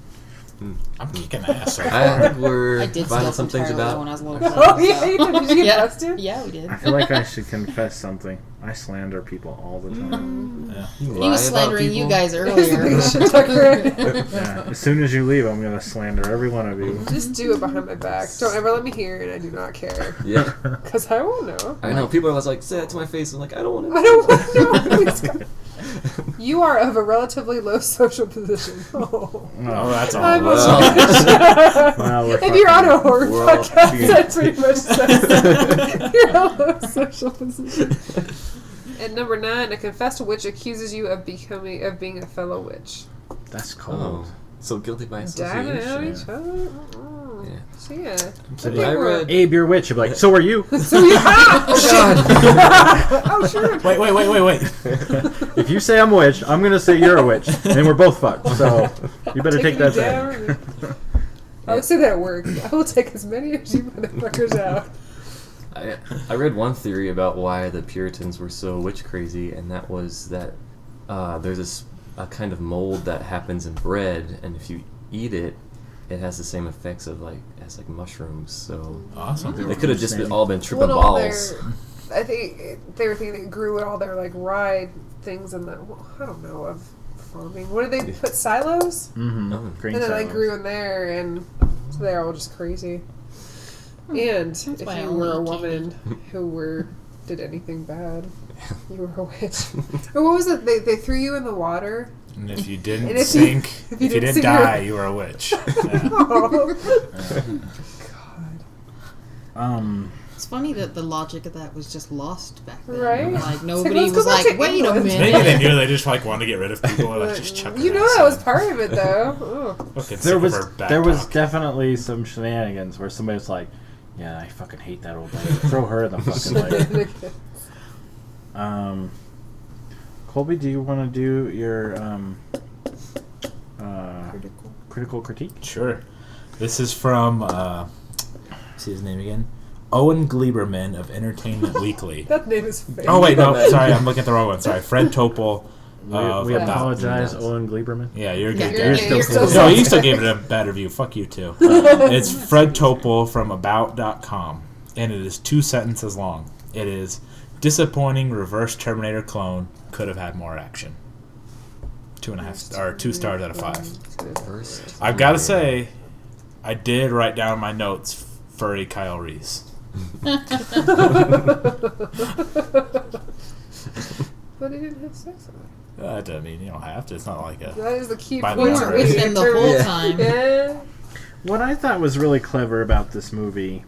I'm kicking ass so I far. think we're I did finding steal some from things Tyler about... when I was a little kid. Oh yeah, you did. Did you get yeah. busted? Yeah, we did. I feel like I should confess something. I slander people all the time. Yeah. You He lie was about slandering you people? guys Here's the earlier. biggest shit talker. Yeah. As soon as you leave, I'm gonna slander every one of you. Just do it behind my back. Don't ever let me hear it. I do not care. Yeah. Because I won't know. I know. People are always like, say that to my face. I'm like, I don't want to. I don't want to know. Please, God. You are of a relatively low social position. Oh. Oh, that's all. I'm a Well. Well, we're If you're on a fucking- horror We're all- podcast, that pretty much says you're in a low social position. At number 9, a confessed witch accuses you of being a fellow witch. That's cold. Oh, so guilty by Damn it, association. each other. Yeah. So yeah. So I read. Abe, you're a witch. You'd be like, so are you. So you Oh sure. Wait. If you say I'm a witch, I'm going to say you're a witch. And then we're both fucked. So you better take that back. I would say that at work. I will take as many as you motherfuckers out. I read one theory about why the Puritans were so witch crazy, and that was that there's a kind of mold that happens in bread, and if you eat it, it has the same effects of like mushrooms. So Awesome. they could have just all been tripping Well, balls. I think they were thinking it grew all their like rye things in the I don't know of farming. What did they put silos? Mm-hmm. Oh. Grain And then they silos. grew in there, and so they're all just crazy. And if why I you only were a eat woman who did anything bad, you were a witch. Or what was it? They threw you in the water. And if you didn't And if sink, if if you you didn't didn't sink, die, you were a witch. Yeah. Oh. Um, It's funny that the logic of that was just lost back then. Right? Like, Let's nobody go was back like, to wait a England. minute. Maybe they knew they just wanted to get rid of people and just chuck You their know ass that was in. part of it, though. Ugh. Fucking sick there of was her back there was talk. definitely some shenanigans where somebody was like, yeah, I fucking hate that old lady. Throw her in the fucking lake. Colby, do you want to do your critical critique? Sure. This is from, see his name again? Owen Gleiberman of Entertainment Weekly. That name is fake. Oh, wait, no, sorry, I'm looking at the wrong one. Sorry, Fred Topol. We Yeah. apologize, Nuts. Owen Gleiberman. Yeah, you're Yeah, good. you're guy. still still No, you still gave it a bad review. Fuck you, too. It's Fred Topol from About.com, and it is 2 sentences long. It is, disappointing reverse Terminator clone, could have had more action. 2.5 or 2 stars out of 5. First, I've got to say, I did write down my notes, furry Kyle Reese. But he didn't have sex with her. That doesn't mean you don't have to. It's not like a... That is the key By the point. We way, weren't with him the whole Yeah. time. Yeah. What I thought was really clever about this movie,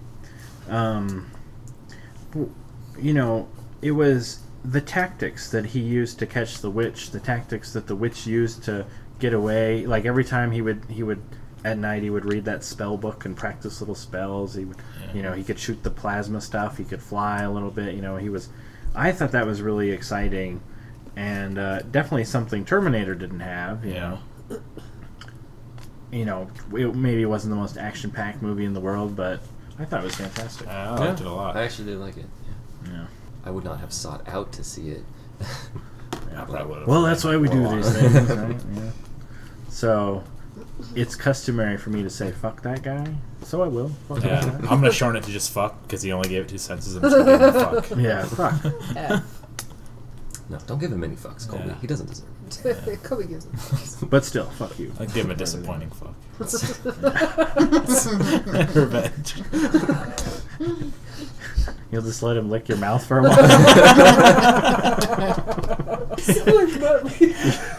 it was the tactics that he used to catch the witch, the tactics that the witch used to get away. Like every time he would at night he would read that spell book and practice little spells. He would, he could shoot the plasma stuff. He could fly a little bit. I thought that was really exciting, and definitely something Terminator didn't have. It maybe wasn't the most action-packed movie in the world, but I thought it was fantastic. I liked it a lot. I actually did like it. Yeah. Yeah. I would not have sought out to see it. I probably would've Well, liked that's why we it do more these longer. things, right? Yeah. So, it's customary for me to say, fuck that guy, so I will. Fuck Yeah, that guy. I'm gonna shorten it to just fuck because he only gave it 2 sentences and I'm just gonna give him fuck. Yeah, fuck. No, don't give him any fucks, Colby. Yeah. He doesn't deserve it. Kobe gives him. But still, fuck you. I'd give him a disappointing fuck. Revenge. You'll just let him lick your mouth for a while.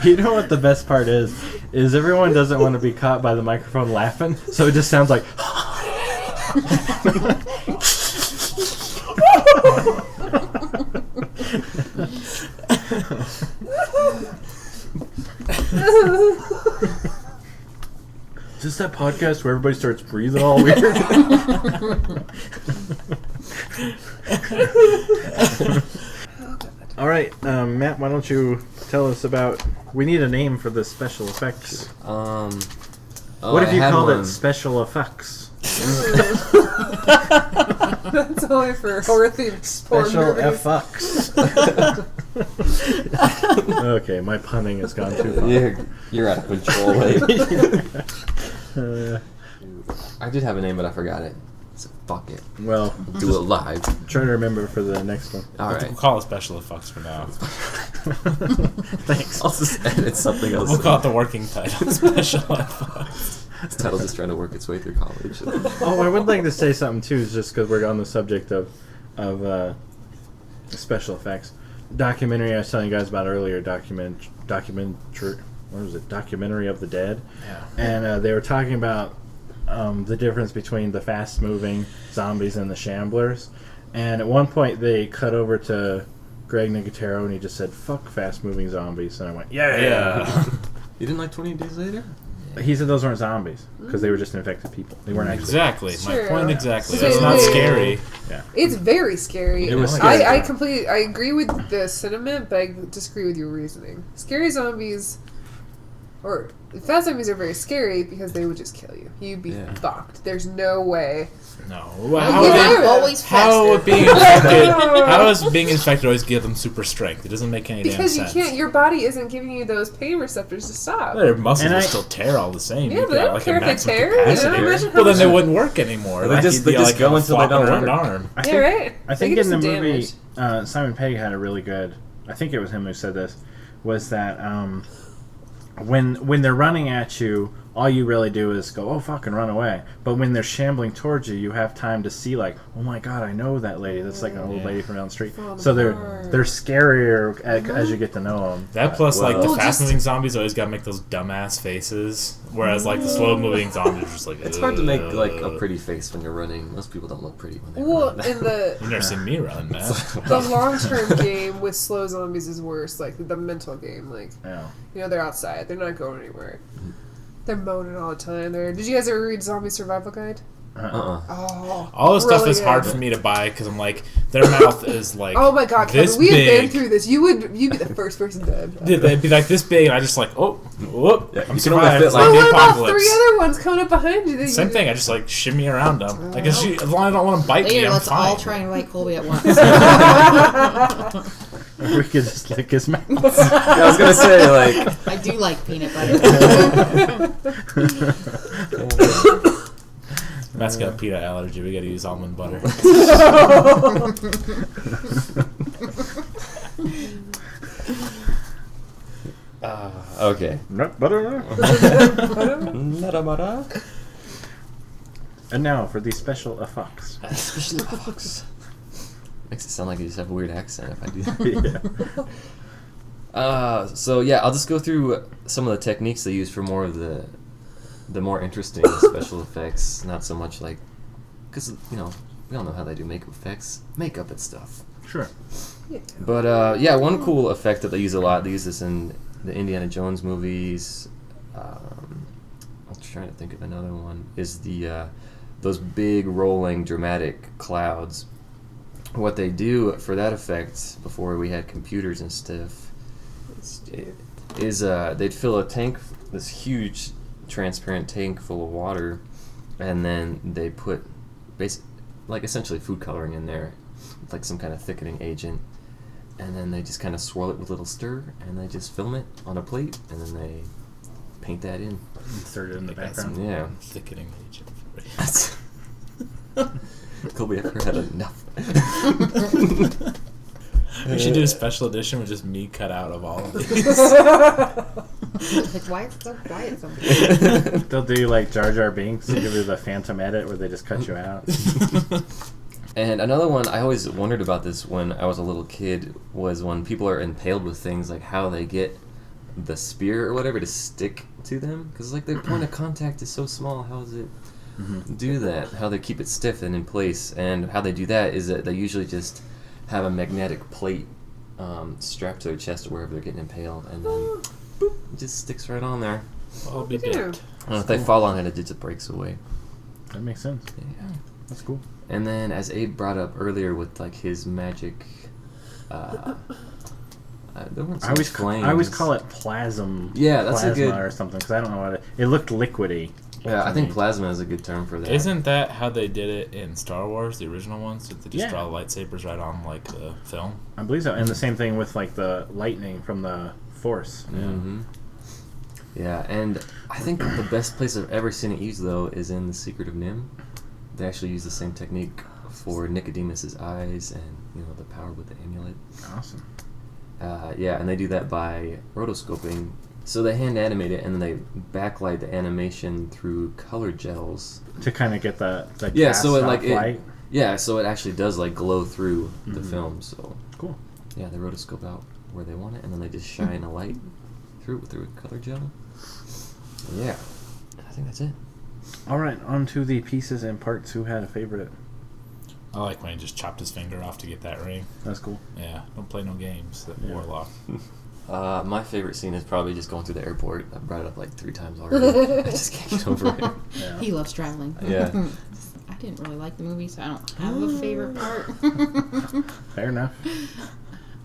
You know what the best part is everyone doesn't want to be caught by the microphone laughing, so it just sounds like... Is this that podcast where everybody starts breathing all weird? All right, Matt, why don't you tell us about... We need a name for the special effects. What if you called it special effects? That's only for horror-themed Special porn movies. effects. Okay, my punning has gone too far. You're out of control, Abe. I did have a name, but I forgot it. So fuck it. Well, Do it live. try to remember for the next one. All We'll right. call it special effects for now. Thanks. I'll just edit something else. We'll call it the working title, special effects. This title's just trying to work its way through college. Oh, I would like to say something too, just because we're on the subject of special effects. Documentary I was telling you guys about earlier. Documentary. What was it? Documentary of the Dead. Yeah. And they were talking about the difference between the fast-moving zombies and the shamblers. And at one point, they cut over to Greg Nicotero, and he just said, "Fuck fast-moving zombies," and I went, "Yeah." You didn't like 28 Days Later? He said those weren't zombies because they were just infected people. They weren't actually. Exactly. Sure. My point exactly. So That's not they- scary. Yeah. It's very scary. It was scary. I agree with the sentiment, but I disagree with your reasoning. Scary zombies, or fast zombies are very scary because they would just kill you. You'd be fucked. There's no way. No. I'm always How faster. being infected? How does being infected always give them super strength? It doesn't make any Because damn you sense. can't. Your body isn't giving you those pain receptors to stop. Their muscles And will I- still tear all the same. Yeah, You've but I got don't like care a if they maximum tear. capacity. You know, imagine how Well, then much- they wouldn't work anymore. They Like, just- you'd be they just like go a until they flopping don't around work. arm. I Yeah, think, right? I They think get in the some movie, damage. Simon Pegg had a really good. I think it was him who said this. Was that when they're running at you, all you really do is go, "Oh fuck," and run away. But when they're shambling towards you, you have time to see like, "Oh my god, I know that lady. That's like an old lady from down the street." Fall So apart. they're scarier as you get to know them. That plus, like, the Well, fast-moving zombies always gotta make those dumbass faces, whereas, like, the slow-moving zombies are just like... It's hard to make like a pretty face when you're running. Most people don't look pretty when they Well, run. in the You've never seen me run, man. the long-term game with slow zombies is worse. Like the mental game, like Yeah. they're outside, they're not going anywhere. They're moaning all the time. Did you guys ever read Zombie Survival Guide? Oh, All this stuff really is hard good. for me to buy because I'm like, their mouth is like Oh my god, Kevin, this we have been big. through this. You'd be the first person dead. They'd be like this big, and I just like, oh, whoop, Yeah, I'm you can only survived. fit, It's like- like Well, the what about apocalypse. three other ones coming up behind you? Same thing. I just like shimmy around them. Like as long as I don't want to bite me, Later, I'm let's fine. all try and bite Colby at once. We could just lick his mouth. I was gonna say like. I do like peanut butter. Matt's got a peanut allergy. We got to use almond butter. Okay. Nut butter. Nada. And now for the special effects. Makes it sound like you just have a weird accent if I do that. So yeah, I'll just go through some of the techniques they use for more of the more interesting special effects. Not so much like, because we all know how they do makeup and stuff. Sure. But yeah, one cool effect that they use a lot. They use this in the Indiana Jones movies. I'm trying to think of another one. Is the those big rolling dramatic clouds. What they do for that effect before we had computers and stuff is they'd fill a tank, this huge transparent tank full of water, and then they put essentially food coloring in there, like some kind of thickening agent, and then they just kind of swirl it with a little stir, and they just film it on a plate, and then they paint that in. Insert it in the Like that's background. Yeah. thickening agent. Colby, I've heard that enough. We should do a special edition with just me cut out of all of these. Like, why is it so quiet sometimes? They'll do like Jar Jar Binks and give you the Phantom edit where they just cut you out. And another one, I always wondered about this when I was a little kid, was when people are impaled with things, like how they get the spear or whatever to stick to them. Because like their point of contact is so small, how does it do that? How they keep it stiff and in place. And how they do that is that they usually just have a magnetic plate strapped to their chest or wherever they're getting impaled, and then boop, it just sticks right on there. I'll be Yeah. dipped. And if they fall on it, it just breaks away. That makes sense. Yeah. That's cool. And then, as Abe brought up earlier with like his magic, there weren't so I always much flames. I always call it plasm. Yeah, that's a plasma good- or something because I don't know what it looked liquidy. Yeah, I to think me. plasma is a good term for that. Isn't that how they did it in Star Wars, the original ones? Did they just Yeah. draw lightsabers right on like the film? I believe so, and the same thing with like the lightning from the Force. Mm-hmm. Yeah, and I think the best place I've ever seen it used though is in The Secret of Nim. They actually use the same technique for Nicodemus's eyes and the power with the amulet. Awesome. Yeah, and they do that by rotoscoping. So they hand animate it and then they backlight the animation through color gels. To kind of get the Yeah, cast so it off like light. yeah, so it actually does like glow through the film. So Cool. yeah, they rotoscope out where they want it and then they just shine a light through a color gel. Yeah, I think that's it. All right, on to the pieces and parts. Who had a favorite? I like when he just chopped his finger off to get that ring. That's cool. Yeah, don't play no games. That Yeah. Warlock. My favorite scene is probably just going through the airport. I've brought it up like 3 times already. I just can't get over it. Yeah. He loves traveling. Yeah. I didn't really like the movie, so I don't have a favorite part. Fair enough.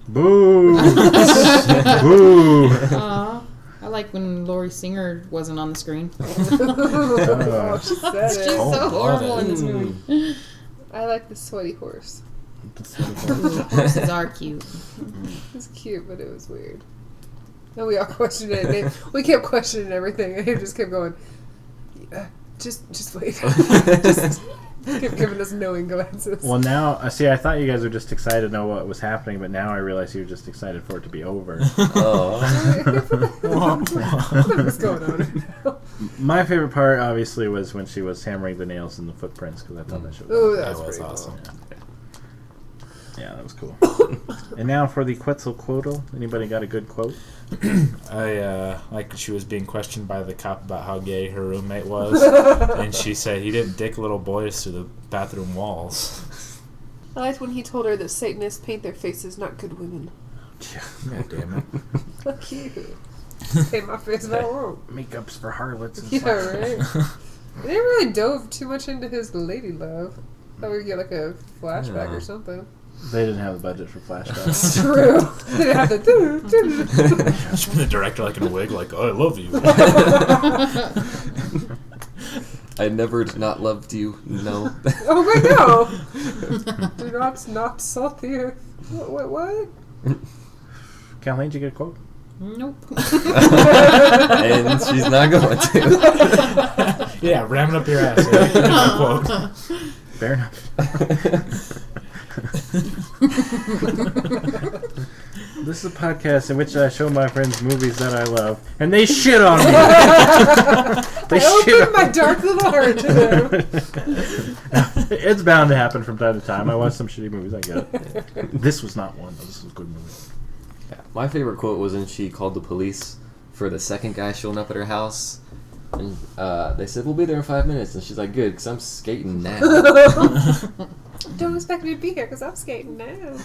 Boo! Boo! I like when Laurie Singer wasn't on the screen. Oh, she said She's it. so Cold-blooded. horrible in this movie. I like the sweaty horse. Ooh, horses are cute. It was cute, but it was weird. And we all questioned it. We kept questioning everything, and he just kept going, yeah, just wait. Just kept giving us knowing glances. Well, now, see, I thought you guys were just excited to know what was happening, but now I realize you're just excited for it to be over. Oh. What's going on now? My favorite part, obviously, was when she was hammering the nails in the footprints, because I thought that shit was Oh, That that was was pretty awesome. cool. Yeah, that was cool. And now for the Quetzalcoatl. Anybody got a good quote? I like she was being questioned by the cop about how gay her roommate was, and she said he didn't dick little boys through the bathroom walls. I liked when he told her that Satanists paint their faces, not good women. God damn it. Fuck you. Paint my face if I want. Makeup's for harlots and Yeah, stuff. right? They didn't really dove too much into his lady love. Thought we'd get like a flashback Yeah. or something. They didn't have the budget for flashbacks. True. They didn't have the She's been the director like in a wig, like, oh, I love you. I never not loved you. No. Oh my no! Do not salt the earth. What? Kathleen, did you get a quote? Nope. And she's not going to. Yeah, ram it up your ass. Right? Give me my quote. Fair enough. This is a podcast in which I show my friends movies that I love, and they shit on me. They I shit opened on my dark little heart to them. It's bound to happen from time to time. I watch some shitty movies. I get it. This was not one. This was a good movie. Yeah. My favorite quote was when she called the police for the second guy showing up at her house. And they said, we'll be there in 5 minutes. And she's like, good, because I'm skating now. Don't expect me to be here because I'm skating now.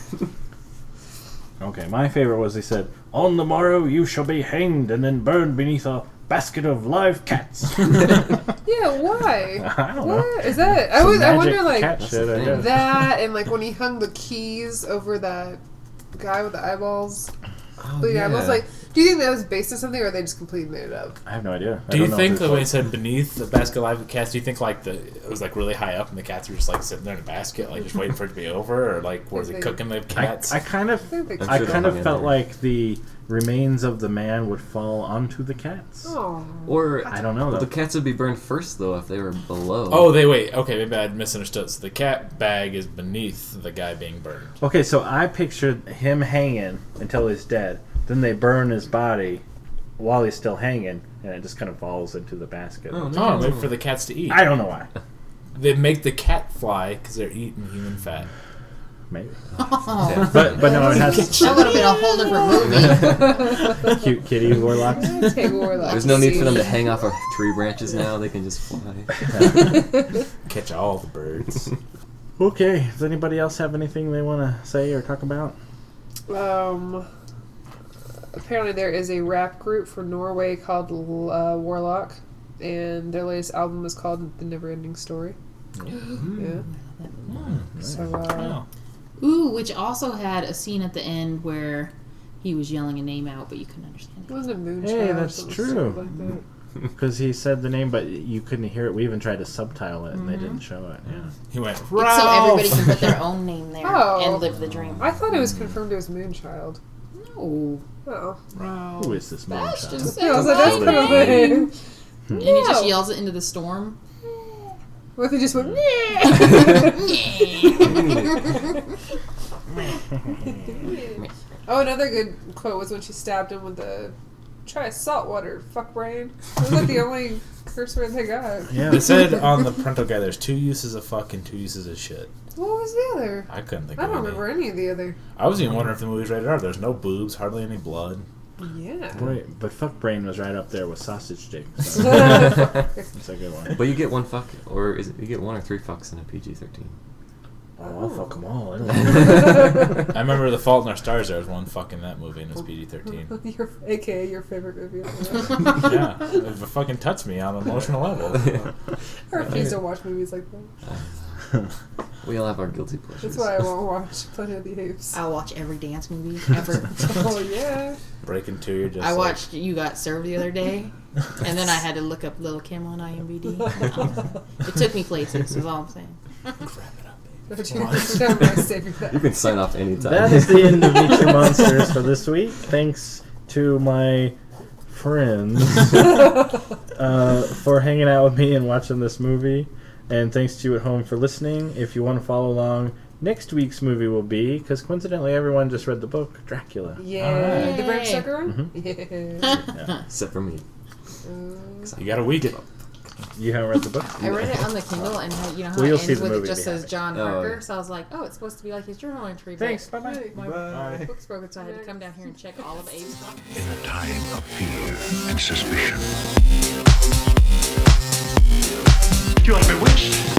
Okay, my favorite was they said, "On the morrow you shall be hanged and then burned beneath a basket of live cats." Yeah, why? I don't know. What is that? Some I magic wonder like cat shit, I guess. that and like when he hung the keys over that guy with the eyeballs. Oh, Bleeding yeah. eyeballs. Like, do you think that was based on something, or they just completely made it up? I have no idea. I Do you don't know think if that it's when like- he said beneath the basket of live cats, do you think like it was like really high up and the cats were just like sitting there in a basket, like just waiting for it to be over, or like was it cooking the cats? I kind of, think they I'm I sure kind they'll of hang felt in there. like the remains of the man would fall onto the cats. Oh. Or I don't know the though. cats would be burned first, though, if they were below. Oh, wait. Okay, maybe I misunderstood. So the cat bag is beneath the guy being burned. Okay, so I pictured him hanging until he's dead. Then they burn his body while he's still hanging, and it just kind of falls into the basket. Oh, Oh, maybe for the cats to eat. I don't know why. They make the cat fly because they're eating human fat. Maybe. Oh, But no, it has that would have been a whole different movie. cute kitty warlocks. Take Warlock. There's no need for them to hang off of tree branches now. They can just fly. Catch all the birds. Okay, does anybody else have anything they want to say or talk about? Apparently there is a rap group from Norway called Warlock, and their latest album is called The Never Ending Story. Yeah. So, Oh. Ooh, which also had a scene at the end where he was yelling a name out, but you couldn't understand it it. wasn't Moonchild. Hey, or that's something true. stupid like that. Because he said the name, but you couldn't hear it. We even tried to subtitle it, and they didn't show it. Yeah. He went, It's Ralph! so everybody can put their own name there Oh. and live the dream. I thought it was confirmed it was Moonchild. No. Oh. Ralph. Who is this man? Bastion child? said I was like, that's my kind of name. lame. And he just yells it into the storm. What if he just went, Oh, another good quote was when she stabbed him with the try saltwater, fuck brain. That was like the only curse word they got. Yeah. They said on the parental guide there's 2 uses of fuck and 2 uses of shit. What was the other? I couldn't think I of don't any. remember any of the other. I was even wondering if the movie's rated R. There's no boobs, hardly any blood. Yeah. Wait, but fuck brain was right up there with sausage dick. So that's a good one. But you get one fuck, or is it you get 1 or 3 fucks in a PG-13? Oh, I'll fuck them all. I don't know. I remember The Fault in Our Stars. There was one fuck in that movie, and it was PG-13. AKA your favorite movie. Yeah, it fucking touched me on an emotional level. I refuse to watch movies like that. We all have our guilty pleasures. That's why I won't watch Planet of the Apes. I'll watch every dance movie ever. Oh yeah. Breaking Two, you're just I watched You Got Served the other day, and then I had to look up Lil' Kim on IMDb. It took me places, is all I'm saying. Grab it up, You can sign off anytime. That is the end of Meet Your Monsters for this week. Thanks to my friends for hanging out with me and watching this movie. And thanks to you at home for listening. If you want to follow along, next week's movie will be, because coincidentally everyone just read the book, Dracula. Yeah. Right. The Bram Stoker one? Mhm. Yeah. Except for me. You got a week. You haven't read the book? I read it on the Kindle, and you know how Well, you'll it see ends the with it movie just if you says have John Oh, Harker, yeah. so I was like, oh, it's supposed to be like his journal entry. Thanks. But Bye-bye. my Bye. book's broken, so I had to come down here and check all of Abe's stuff. In a time of fear and suspicion. You are bewitched.